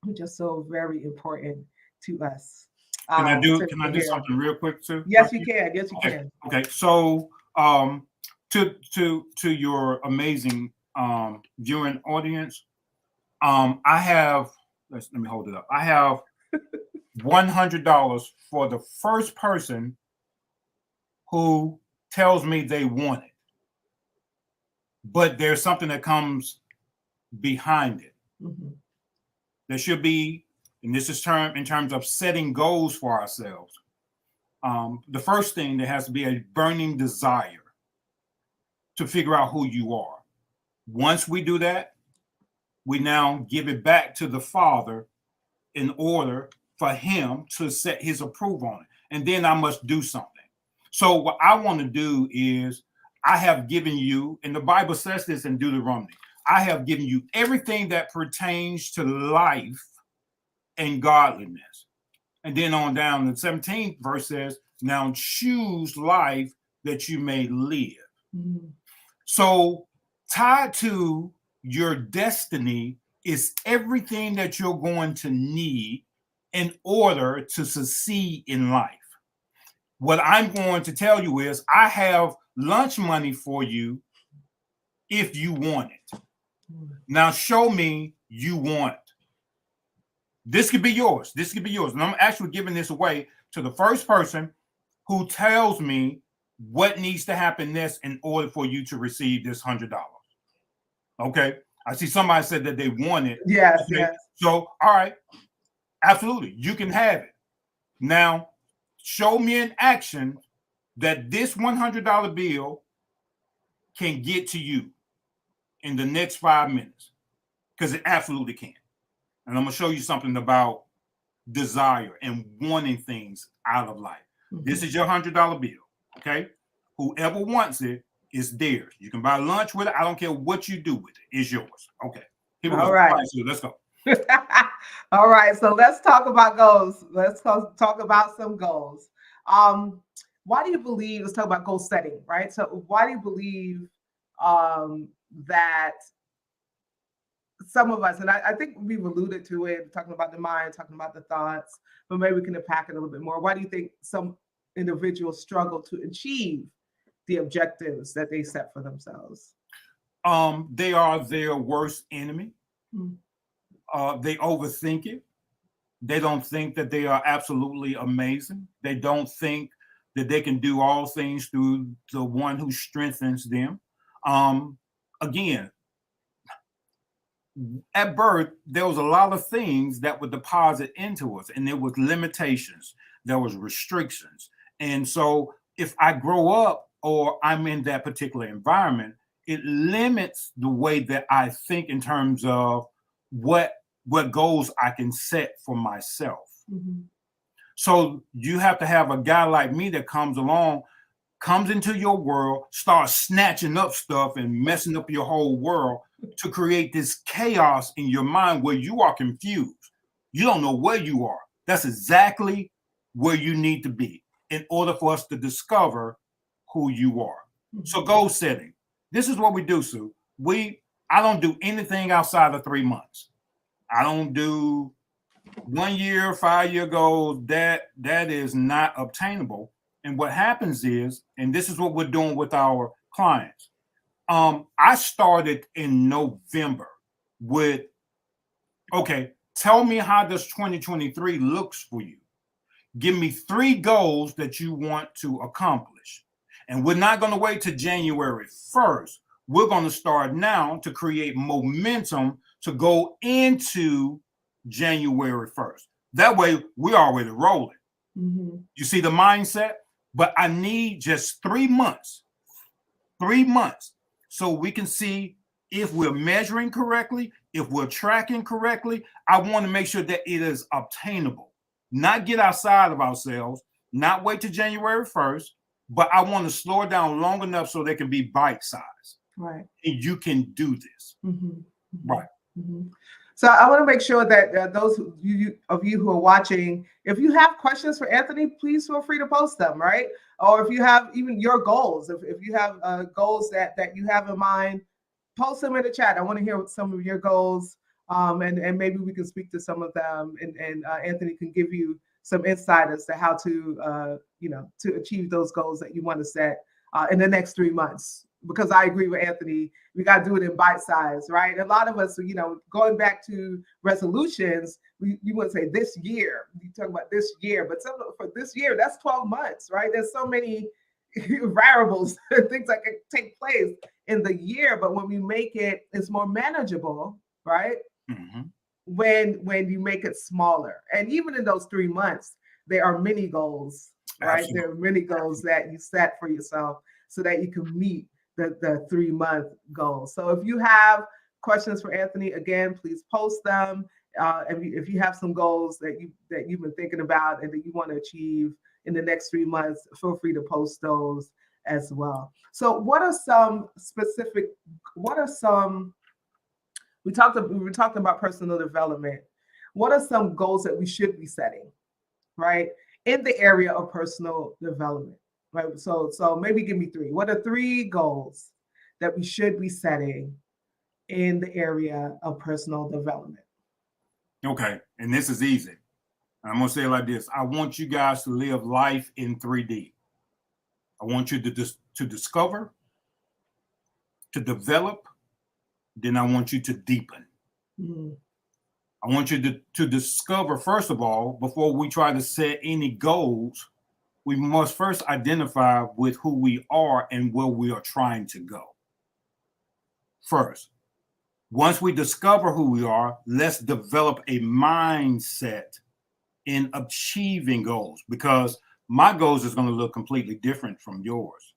[SPEAKER 1] which is so very important to us.
[SPEAKER 3] Can I do
[SPEAKER 1] hear.
[SPEAKER 3] something real quick too?
[SPEAKER 1] Yes, you can. Yes, you
[SPEAKER 3] Okay.
[SPEAKER 1] can.
[SPEAKER 3] Okay. So to your amazing viewing audience, I have let me hold it up. I have $100 for the first person who tells me they want it, but there's something that comes behind it.
[SPEAKER 1] Mm-hmm.
[SPEAKER 3] There should be, and this is in terms of setting goals for ourselves. The first thing, there has to be a burning desire to figure out who you are. Once we do that, we now give it back to the Father in order for him to set his approval on it. And then I must do something. So what I want to do is, I have given you, and the Bible says this in Deuteronomy, I have given you everything that pertains to life and godliness. And then on down, the 17th verse says, now choose life that you may live.
[SPEAKER 1] Mm-hmm.
[SPEAKER 3] So tied to your destiny is everything that you're going to need in order to succeed in life. What I'm going to tell you is, I have lunch money for you if you want it. Now show me you want it. This could be yours. This could be yours. And I'm actually giving this away to the first person who tells me what needs to happen next in order for you to receive this $100. Okay. I see somebody said that they want it.
[SPEAKER 1] Yes,
[SPEAKER 3] okay.
[SPEAKER 1] yes.
[SPEAKER 3] So, all right. Absolutely. You can have it. Now, show me in action that this $100 bill can get to you in the next 5 minutes, because it absolutely can. And I'm going to show you something about desire and wanting things out of life. Mm-hmm. This is your $100 bill, okay? Whoever wants it is theirs. You can buy lunch with it. I don't care what you do with it. It's yours. Okay. Here we go.
[SPEAKER 1] Right.
[SPEAKER 3] All right, so let's go.
[SPEAKER 1] All right. So let's talk about goals. Let's talk about some goals. Why do you believe, let's talk about goal setting, right? So why do you believe that some of us, and I think we've alluded to it, talking about the mind, talking about the thoughts, but maybe we can unpack it a little bit more. Why do you think some individuals struggle to achieve the objectives that they set for themselves?
[SPEAKER 3] They are their worst enemy.
[SPEAKER 1] Mm-hmm.
[SPEAKER 3] They overthink it. They don't think that they are absolutely amazing. They don't think that they can do all things through the one who strengthens them. Again, at birth, there was a lot of things that were deposited into us, and there was limitations, there was restrictions. And so if I grow up or I'm in that particular environment, it limits the way that I think in terms of what goals I can set for myself.
[SPEAKER 1] Mm-hmm.
[SPEAKER 3] So you have to have a guy like me that comes along, comes into your world, starts snatching up stuff and messing up your whole world to create this chaos in your mind where you are confused. You don't know where you are. That's exactly where you need to be in order for us to discover who you are. Mm-hmm. So goal setting. This is what we do, Sue. I don't do anything outside of 3 months. I don't do 1 year, 5 year goals. That is not obtainable. And what happens is, and this is what we're doing with our clients. I started in November with, okay, tell me how does 2023 looks for you. Give me 3 goals that you want to accomplish. And we're not going to wait till January 1st. We're going to start now to create momentum to go into January 1st. That way, we're already rolling.
[SPEAKER 1] Mm-hmm.
[SPEAKER 3] You see the mindset? But I need just 3 months. 3 months. So we can see if we're measuring correctly, if we're tracking correctly. I want to make sure that it is obtainable. Not get outside of ourselves, not wait till January 1st, but I want to slow it down long enough so they can be bite-sized.
[SPEAKER 1] Right.
[SPEAKER 3] And you can do this.
[SPEAKER 1] Mm-hmm.
[SPEAKER 3] Right.
[SPEAKER 1] Mm-hmm. So I want to make sure that those of you who are watching, if you have questions for Anthony, please feel free to post them, right? Or if you have even your goals, if you have goals that you have in mind, post them in the chat. I want to hear some of your goals And maybe we can speak to some of them, and Anthony can give you some insight as to how to to achieve those goals that you want to set in the next 3 months. Because I agree with Anthony, we got to do it in bite size, right? A lot of us, going back to resolutions, you wouldn't say this year. You talk about this year, but for this year, that's 12 months, right? There's so many variables, things that can take place in the year, but when we make it, it's more manageable, right?
[SPEAKER 3] Mm-hmm.
[SPEAKER 1] When you make it smaller, and even in those 3 months, there are many goals, right?
[SPEAKER 3] Absolutely.
[SPEAKER 1] There are many goals that you set for yourself so that you can meet the 3-month goal. So if you have questions for Anthony, again, please post them. If you have some goals that you've been thinking about and that you want to achieve in the next 3 months, feel free to post those as well. So we were talking about personal development. What are some goals that we should be setting, right, in the area of personal development, right? So maybe give me 3. What are 3 goals that we should be setting in the area of personal development?
[SPEAKER 3] Okay, and this is easy. I'm going to say it like this. I want you guys to live life in 3D. I want you to discover, to develop, then I want you to deepen.
[SPEAKER 1] Mm-hmm.
[SPEAKER 3] I want you to discover, first of all, before we try to set any goals, we must first identify with who we are and where we are trying to go. First, once we discover who we are, let's develop a mindset in achieving goals, because my goals is going to look completely different from yours.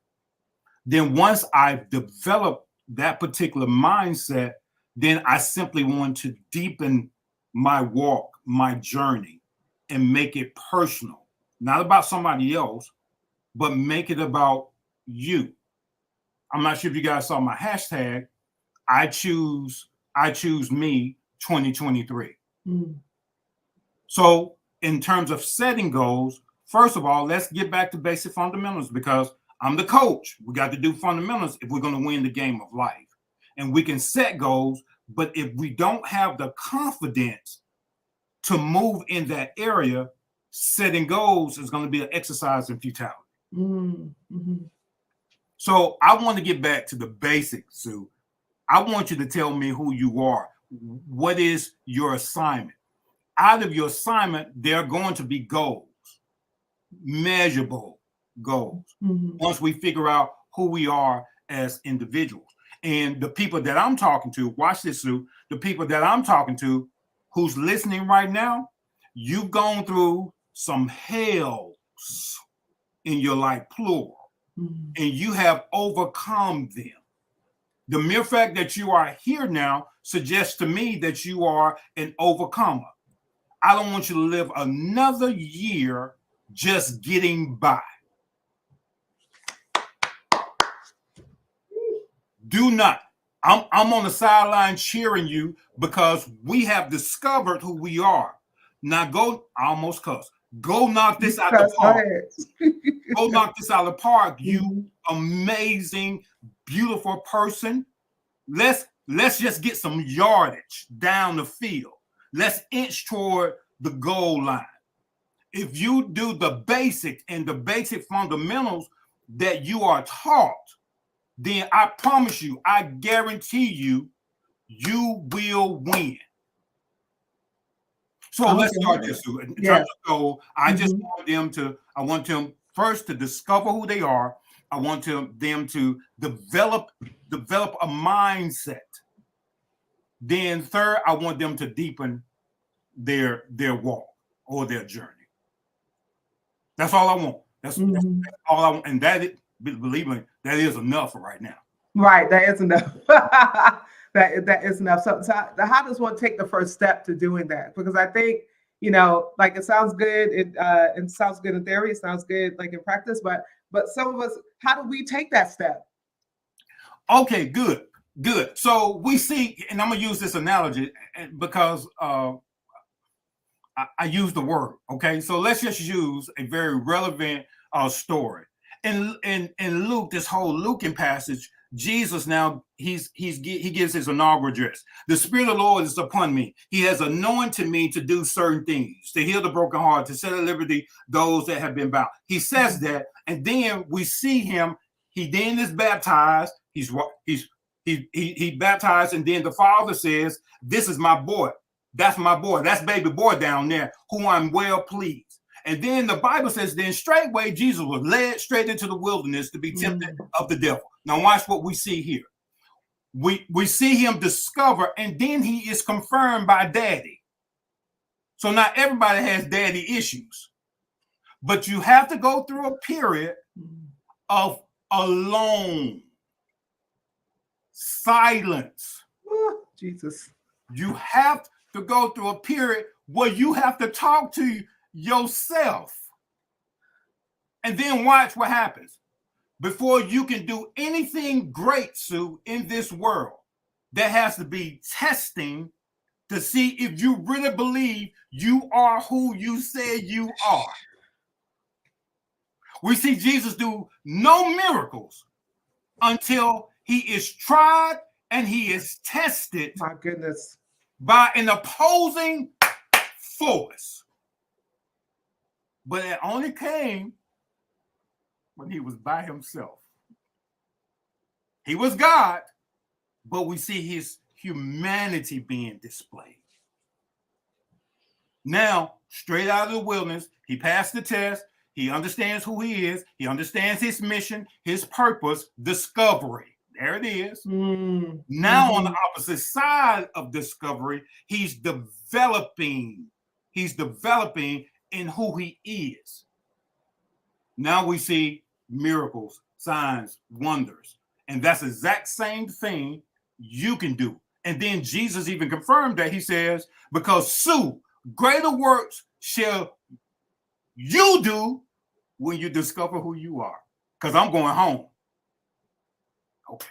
[SPEAKER 3] Then once I've developed that particular mindset, then I simply want to deepen my walk, my journey, and make it personal, not about somebody else, but make it about you. I'm not sure if you guys saw my hashtag, I choose me 2023.
[SPEAKER 1] Mm-hmm.
[SPEAKER 3] So in terms of setting goals, first of all, let's get back to basic fundamentals, because I'm the coach. We got to do fundamentals if we're going to win the game of life. And we can set goals, but if we don't have the confidence to move in that area, setting goals is going to be an exercise in futility.
[SPEAKER 1] Mm-hmm.
[SPEAKER 3] So I want to get back to the basics, Sue. I want you to tell me who you are. What is your assignment? Out of your assignment, there are going to be goals, measurable goals.
[SPEAKER 1] Mm-hmm.
[SPEAKER 3] Once we figure out who we are as individuals. And the people that I'm talking to, watch this, Sue, the people that I'm talking to who's listening right now, you've gone through some hells in your life, plural, and you have overcome them. The mere fact that you are here now suggests to me that you are an overcomer. I don't want you to live another year just getting by. Do not. I'm on the sideline cheering you because we have discovered who we are. Now go, I almost cussed. Go knock this out the park. Go knock this out of the park, you amazing, beautiful person. Let's just get some yardage down the field. Let's inch toward the goal line. If you do the basic and the basic fundamentals that you are taught, then I promise you, I guarantee you, you will win. So let's start this. In terms of goal, I just want them first to discover who they are. I want them to develop a mindset. Then third, I want them to deepen their walk or their journey. That's all I want. That's all I want. And believe me, that is enough for right now.
[SPEAKER 1] Right, that is enough. that is enough. So how does one take the first step to doing that? Because I think, like it sounds good. It sounds good in theory. It sounds good like in practice. But some of us, how do we take that step?
[SPEAKER 3] Okay, good. So we see, and I'm gonna use this analogy because I use the word. Okay, so let's just use a very relevant story. In Luke, this whole Lucan passage, Jesus now he gives his inaugural address. The Spirit of the Lord is upon me. He has anointed me to do certain things, to heal the broken heart, to set at liberty those that have been bound. He says that, and then we see him. He then is baptized. He baptized, and then the Father says, "This is my boy. That's my boy. That's baby boy down there, who I'm well pleased." And then the Bible says, then straightway Jesus was led straight into the wilderness to be tempted of the devil. Now watch what we see here. We see him discover, and then he is confirmed by daddy. So not everybody has daddy issues, but you have to go through a period of alone, silence.
[SPEAKER 1] Jesus.
[SPEAKER 3] You have to go through a period where you have to talk to yourself. And then watch what happens. Before you can do anything great, Sue, in this world, there has to be testing to see if you really believe you are who you say you are. We see Jesus do no miracles until he is tried and he is tested.
[SPEAKER 1] My goodness.
[SPEAKER 3] By an opposing force. But it only came when he was by himself. He was God, but we see his humanity being displayed. Now, straight out of the wilderness, he passed the test. He understands who he is. He understands his mission, his purpose, discovery. There it is. Now, on the opposite side of discovery, he's developing. He's developing in who he is. Now we see miracles, signs, wonders. And that's the exact same thing you can do. And then Jesus even confirmed that. He says, because Sue, greater works shall you do when you discover who you are. Because I'm going home. Okay.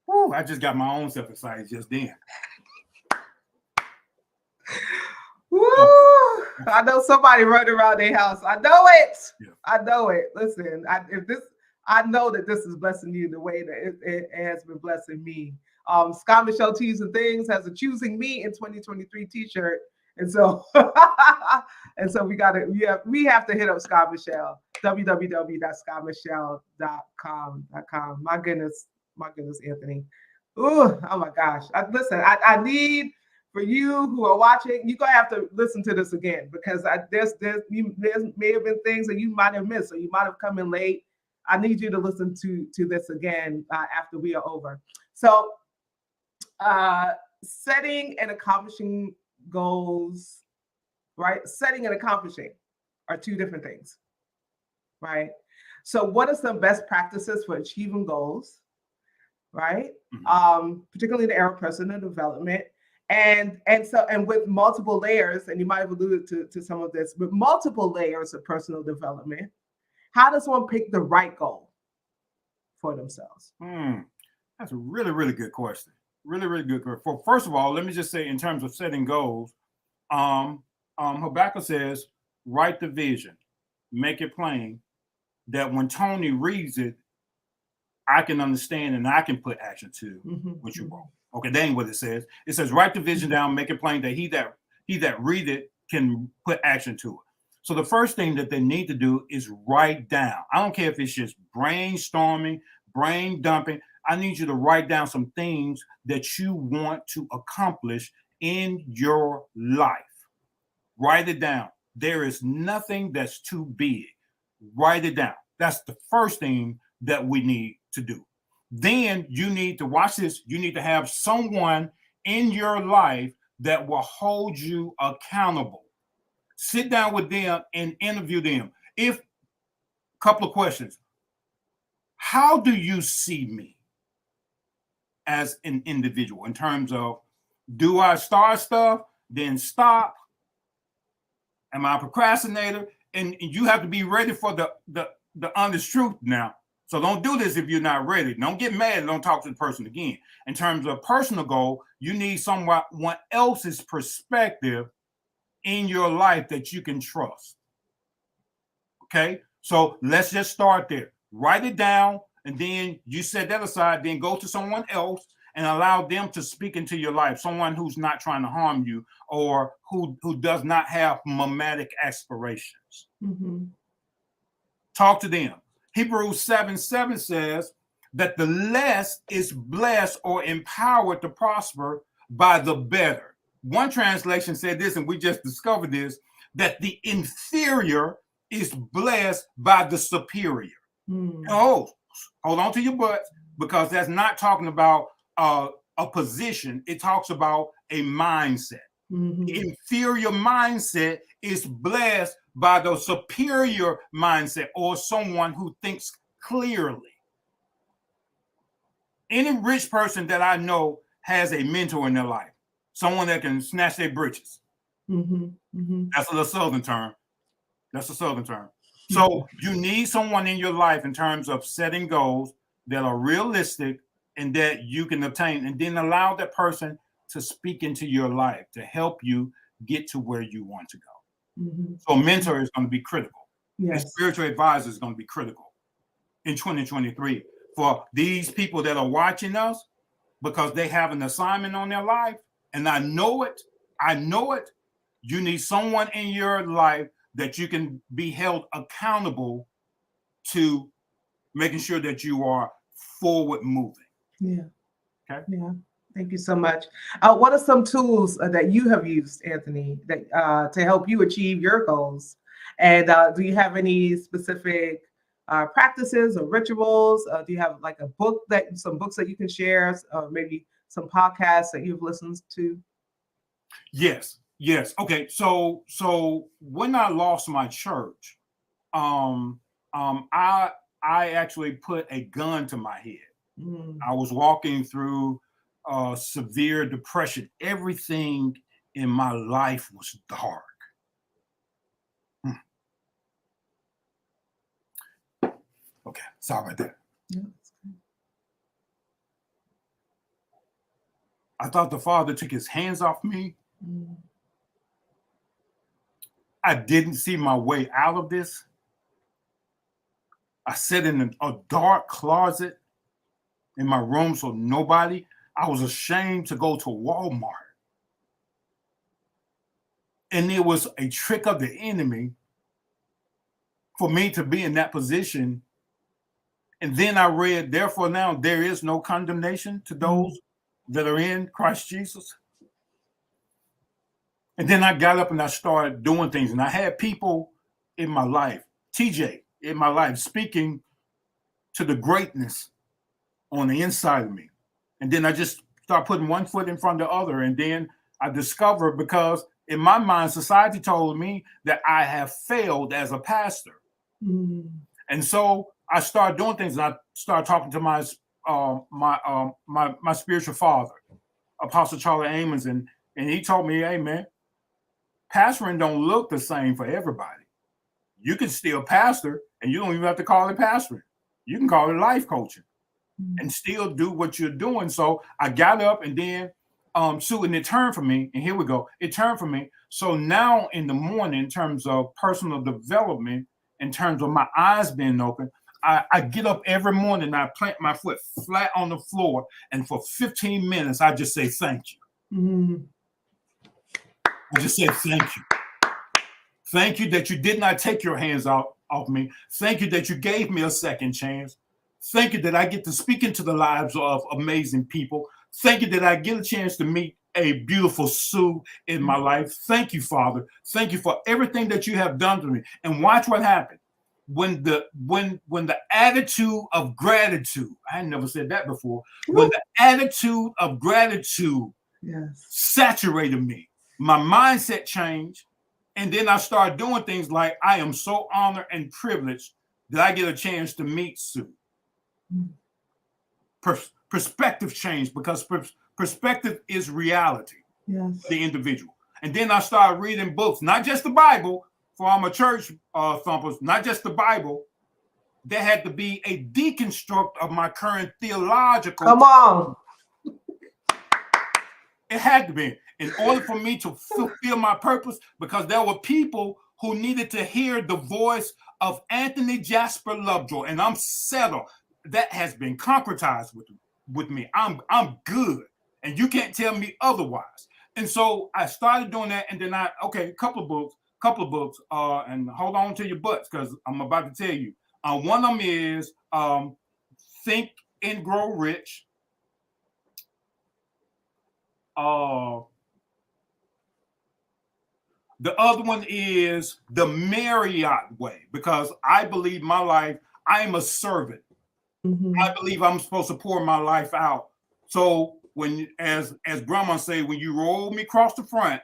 [SPEAKER 3] Woo, I just got my own self excited just then.
[SPEAKER 1] Woo! I know somebody running around their house. I know it. Yeah. I know it. Listen, I know that this is blessing you the way that it has been blessing me. Scott Michelle Tees and Things has a Choosing Me in 2023 t-shirt. And so we have to hit up Scott Michelle, www.scottmichelle.com. My goodness, Anthony. Ooh, oh my gosh. Listen, I need for you who are watching, you're gonna have to listen to this again because there may have been things that you might have missed, or you might have come in late. I need you to listen to this again after we are over. So, setting and accomplishing goals, right? Setting and accomplishing are two different things, right? So, what are some best practices for achieving goals, right? Particularly in the area of personal development. And with multiple layers, and you might have alluded to some of this, with multiple layers of personal development, how does one pick the right goal for themselves?
[SPEAKER 3] That's a really, really good question. Really, really good question. For first of all, let me just say, in terms of setting goals, Habakkuk says, write the vision, make it plain, that when Tony reads it, I can understand and I can put action to what you want. Okay, that ain't what it says. It says, write the vision down, make it plain, that he that read it can put action to it. So the first thing that they need to do is write down. I don't care if it's just brainstorming, brain dumping. I need you to write down some things that you want to accomplish in your life. Write it down. There is nothing that's too big. Write it down. That's the first thing that we need to do. Then you need to watch this. You need to have someone in your life that will hold you accountable. Sit down with them and interview them. Couple of questions. How do you see me as an individual in terms of, do I start stuff, then stop? Am I a procrastinator? And you have to be ready for the honest truth now. So don't do this if you're not ready. Don't get mad and don't talk to the person again. In terms of personal goal, you need someone else's perspective in your life that you can trust. Okay, so let's just start there. Write it down and then you set that aside, then go to someone else and allow them to speak into your life, someone who's not trying to harm you or who does not have mimetic aspirations. Talk to them. Hebrews 7:7 says that the less is blessed or empowered to prosper by the better. One translation said this, and we just discovered this, that the inferior is blessed by the superior. Oh, hold on to your butts, because that's not talking about a position. It talks about a mindset. The inferior mindset is blessed by the superior mindset, or someone who thinks clearly. Any rich person that I know has a mentor in their life, someone that can snatch their britches. That's a southern term. That's a southern term. So you need someone in your life in terms of setting goals that are realistic and that you can obtain, and then allow that person to speak into your life to help you get to where you want to go. So a mentor is going to be critical. A spiritual advisor is going to be critical in 2023 for these people that are watching us, because they have an assignment on their life. And I know it. You need someone in your life that you can be held accountable to, making sure that you are forward moving. Okay.
[SPEAKER 1] Thank you so much. What are some tools that you have used, Anthony, that to help you achieve your goals? And do you have any specific practices or rituals? Do you have like some books that you can share, maybe some podcasts that you've listened to?
[SPEAKER 3] Yes. Okay. So when I lost my church, I actually put a gun to my head. I was walking through severe depression. Everything in my life was dark. Okay, sorry about that. I thought the Father took his hands off me. I didn't see my way out of this. I sat in a dark closet in my room, so I was ashamed to go to Walmart. And it was a trick of the enemy for me to be in that position. And then I read, therefore now there is no condemnation to those that are in Christ Jesus. And then I got up and I started doing things. And I had people in my life, TJ in my life, speaking to the greatness on the inside of me. And then I just start putting one foot in front of the other. And then I discovered, because in my mind, society told me that I have failed as a pastor. And so I started doing things, and I started talking to my spiritual father, Apostle Charlie Amons, and he told me, hey man, pastoring don't look the same for everybody. You can still pastor, and you don't even have to call it pastoring. You can call it life coaching and still do what you're doing. So I got up, and then Sue, and it turned for me, and here we go. It turned for me. So now in the morning, in terms of personal development, in terms of my eyes being open, I get up every morning and I plant my foot flat on the floor, and for 15 minutes, I just say thank you. I just say thank you. Thank you that you did not take your hands off me. Thank you that you gave me a second chance. Thank you that I get to speak into the lives of amazing people. Thank you that I get a chance to meet a beautiful Sue in my life. Thank you, Father. Thank you for everything that you have done to me. And watch what happened. When the attitude of gratitude, I had never said that before. When the attitude of gratitude saturated me, my mindset changed. And then I started doing things like, I am so honored and privileged that I get a chance to meet Sue. Perspective changed, because perspective is reality, the individual. And then I started reading books, not just the Bible, for all my church thumpers, not just the Bible. There had to be a deconstruct of my current theological.
[SPEAKER 1] Come on.
[SPEAKER 3] It had to be, in order for me to fulfill my purpose, because there were people who needed to hear the voice of Anthony Jasper Lovejoy, and I'm settled. that has been concretized with me. I'm good, and you can't tell me otherwise. And so I started doing that, and then a couple of books, and hold on to your butts because I'm about to tell you. One of them is Think and Grow Rich. The other one is The Marriott Way, because I believe my life, I am a servant. I believe I'm supposed to pour my life out. So when, as grandma say, when you roll me across the front,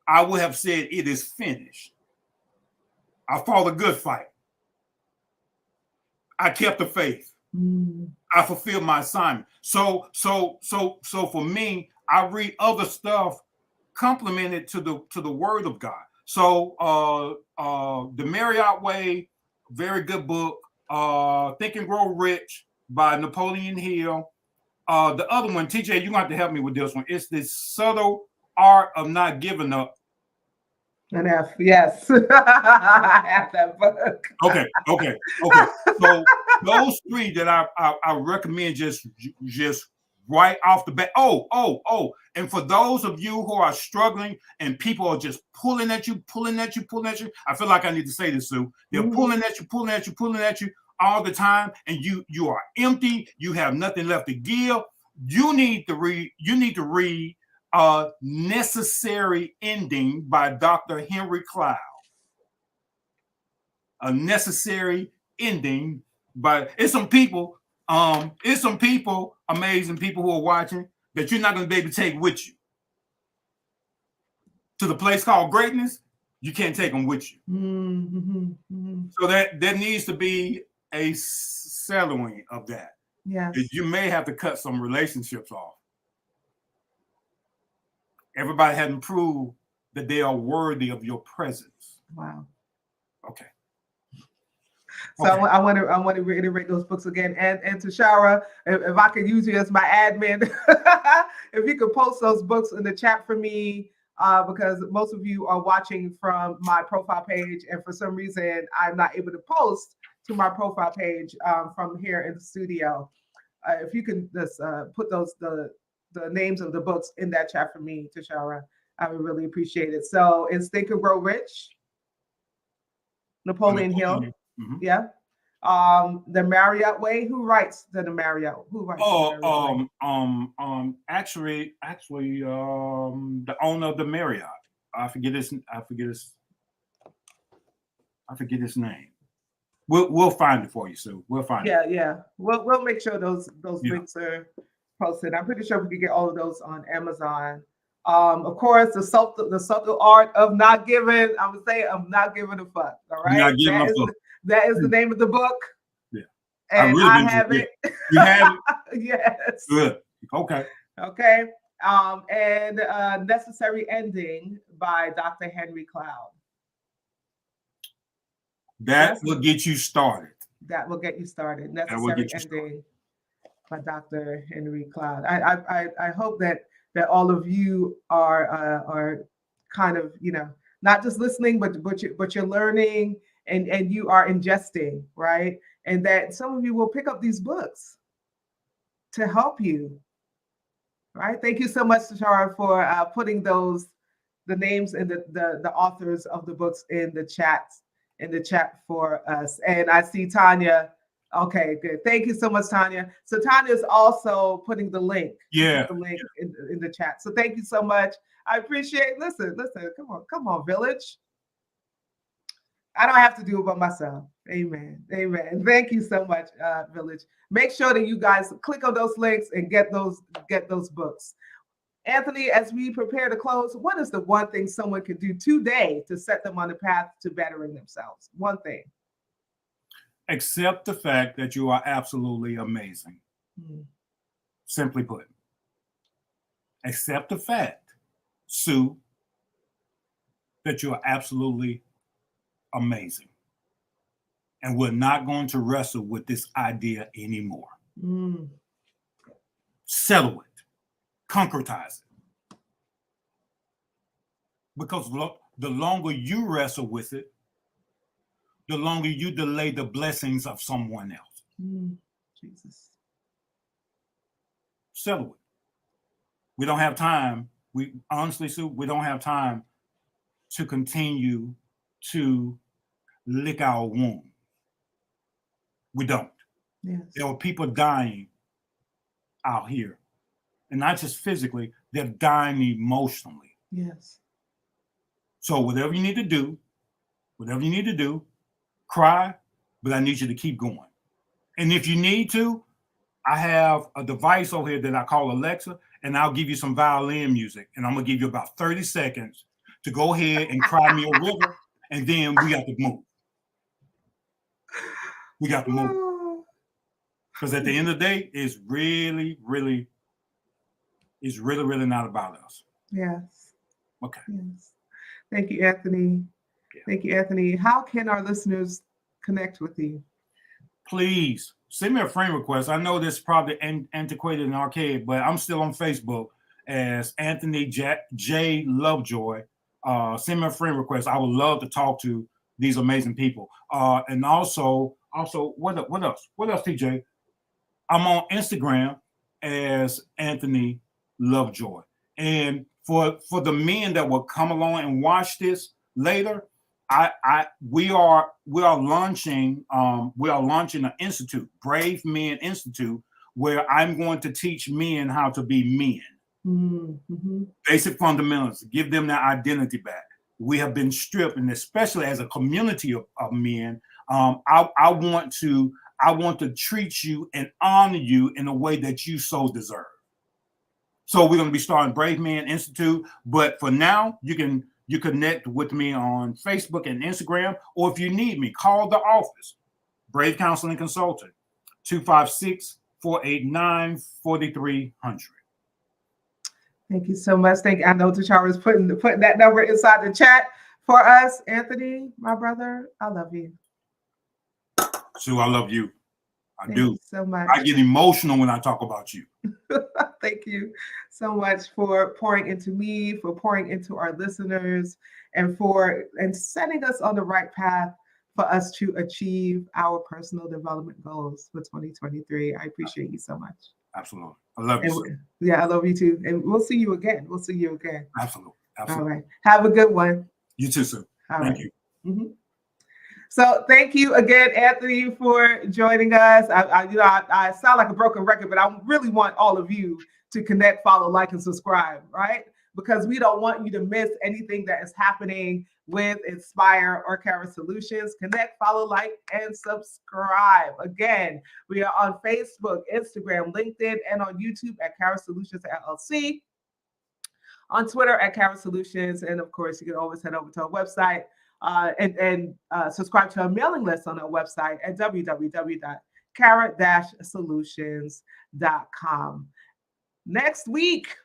[SPEAKER 3] I would have said it is finished. I fought a good fight. I kept the faith. I fulfilled my assignment. So for me, I read other stuff complemented to the Word of God. So The Marriott Way, very good book. Think and Grow Rich by Napoleon Hill. The other one, TJ, you're gonna have to help me with this one. It's The Subtle Art of Not Giving Up.
[SPEAKER 1] An F, yes. I have that book.
[SPEAKER 3] Okay. So those three that I recommend just right off the bat. And for those of you who are struggling and people are just pulling at you, I feel like I need to say this, Sue. They're pulling at you all the time, and you are empty. You have nothing left to give. You need to read Necessary Ending by Dr. Henry Cloud. A Necessary Ending, but it's some people, amazing people who are watching that you're not going to be able to take with you to the place called greatness. You can't take them with you. So that there needs to be a settling of that.
[SPEAKER 1] Yes.
[SPEAKER 3] You may have to cut some relationships off. Everybody hasn't proved that they are worthy of your presence.
[SPEAKER 1] Wow.
[SPEAKER 3] Okay.
[SPEAKER 1] So I want to reiterate those books again. And Tashara, if I could use you as my admin, if you could post those books in the chat for me, because most of you are watching from my profile page, and for some reason I'm not able to post to my profile page from here in the studio. If you can just put the names of the books in that chat for me, Tashara, I would really appreciate it. So it's Think and Grow Rich, Napoleon Hill. Yeah. The Marriott Way. Who writes the Marriott? Who writes?
[SPEAKER 3] Actually, the owner of the Marriott. I forget his name. We'll find it for you, Sue. We'll find it.
[SPEAKER 1] Yeah. We'll make sure those links are posted. I'm pretty sure we can get all of those on Amazon. Of course, the subtle art of not giving. I would say of not giving a fuck. All right.
[SPEAKER 3] Not giving a fuck.
[SPEAKER 1] That is the name of the book.
[SPEAKER 3] Yeah.
[SPEAKER 1] And I have it.
[SPEAKER 3] You have it?
[SPEAKER 1] Yes.
[SPEAKER 3] Good. Okay.
[SPEAKER 1] And Necessary Ending by Dr. Henry Cloud.
[SPEAKER 3] That will get you started.
[SPEAKER 1] That will get you started. Necessary Ending by Dr. Henry Cloud. I hope that all of you are kind of, not just listening, but you're learning and you are ingesting, right? And that some of you will pick up these books to help you, right? Thank you so much, Tashara, for putting the names and the authors of the books in the chat for us. And I see Tanya. Okay, good. Thank you so much, Tanya. So Tanya is also putting the link.
[SPEAKER 3] Yeah.
[SPEAKER 1] The link in the chat. So thank you so much. I appreciate. Listen. Come on, Village. I don't have to do it by myself. Amen. Thank you so much, Village. Make sure that you guys click on those links and get those books. Anthony, as we prepare to close, what is the one thing someone can do today to set them on the path to bettering themselves? One thing.
[SPEAKER 3] Accept the fact that you are absolutely amazing. Simply put. Accept the fact, Sue, that you are absolutely amazing. And we're not going to wrestle with this idea anymore. Settle it. Concretize it. Because the longer you wrestle with it, the longer you delay the blessings of someone else.
[SPEAKER 1] Jesus.
[SPEAKER 3] Settle it. We don't have time. We honestly, Sue, we don't have time to continue to lick our wound. We don't.
[SPEAKER 1] Yes.
[SPEAKER 3] There are people dying out here, and not just physically, they're dying emotionally.
[SPEAKER 1] Yes.
[SPEAKER 3] So whatever you need to do, cry, but I need you to keep going. And if you need to, I have a device over here that I call Alexa, and I'll give you some violin music, and I'm gonna give you about 30 seconds to go ahead and cry me a river, and then we got to move. We got to move. Because at the end of the day, it's really not about us.
[SPEAKER 1] Yes.
[SPEAKER 3] Okay.
[SPEAKER 1] Yes. Thank you, Anthony.
[SPEAKER 3] Yeah.
[SPEAKER 1] Thank you, Anthony. How can our listeners connect with you?
[SPEAKER 3] Please send me a friend request. I know this is probably antiquated and archaic, but I'm still on Facebook as Anthony J. Lovejoy. Send me a friend request. I would love to talk to these amazing people. And also, what else? What else, TJ? I'm on Instagram as Anthony Lovejoy. And for the men that will come along and watch this later, we are launching an institute, Brave Men Institute, where I'm going to teach men how to be men. Mm-hmm. Basic fundamentals, give them their identity back. We have been stripped, and especially as a community of men, I want to treat you and honor you in a way that you so deserve. So we're going to be starting Brave Men Institute, but for now, you connect with me on Facebook and Instagram, or if you need me, call the office, Brave Counseling Consultant, 256-489-4300.
[SPEAKER 1] Thank you so much. I know Tashara is putting that number inside the chat for us. Anthony, my brother, I love you.
[SPEAKER 3] Sue, I love you.
[SPEAKER 1] Thank you so much.
[SPEAKER 3] I get emotional when I talk about you.
[SPEAKER 1] Thank you so much for pouring into me, for pouring into our listeners, and setting us on the right path for us to achieve our personal development goals for 2023. I appreciate you so much.
[SPEAKER 3] Absolutely. I love you.
[SPEAKER 1] Yeah, I love you too. And we'll see you again.
[SPEAKER 3] Absolutely.
[SPEAKER 1] All right. Have a good one.
[SPEAKER 3] You too, sir. Thank you. Mm-hmm.
[SPEAKER 1] So thank you again, Anthony, for joining us. I sound like a broken record, but I really want all of you to connect, follow, like, and subscribe, right? Because we don't want you to miss anything that is happening with Inspire or Cara Solutions. Connect, follow, like, and subscribe. Again, we are on Facebook, Instagram, LinkedIn, and on YouTube at Cara Solutions LLC. On Twitter at Cara Solutions. And of course, you can always head over to our website and subscribe to our mailing list on our website at www.cara-solutions.com. Next week,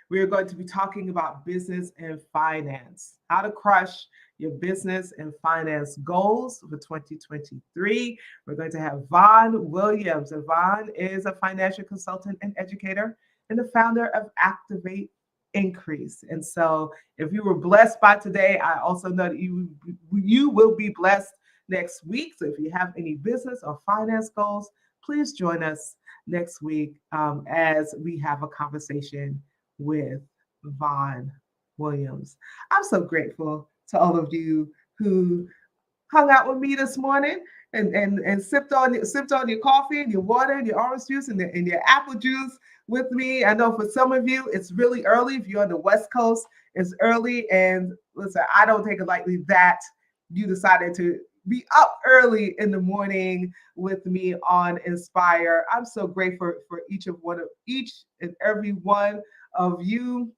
[SPEAKER 1] we are going to be talking about business and finance, how to crush your business and finance goals for 2023. We're going to have Vaughn Williams, and Vaughn is a financial consultant and educator and the founder of Activate Increase. And so if you were blessed by today, I also know that you will be blessed next week. So if you have any business or finance goals, please join us next week as we have a conversation with Vaughn Williams. I'm so grateful to all of you who hung out with me this morning and sipped on your coffee and your water and your orange juice and your apple juice with me. I know for some of you, it's really early. If you're on the West Coast, it's early. And listen, I don't take it lightly that you decided to be up early in the morning with me on Inspire. I'm so grateful for each and every one of you,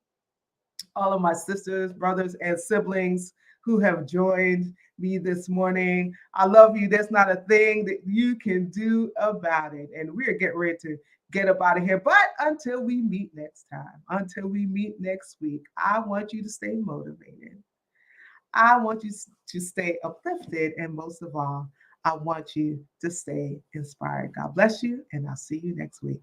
[SPEAKER 1] all of my sisters, brothers, and siblings who have joined me this morning. I love you. There's not a thing that you can do about it. And we're getting ready to get up out of here. But until we meet next time, until we meet next week, I want you to stay motivated. I want you to stay uplifted. And most of all, I want you to stay inspired. God bless you. And I'll see you next week.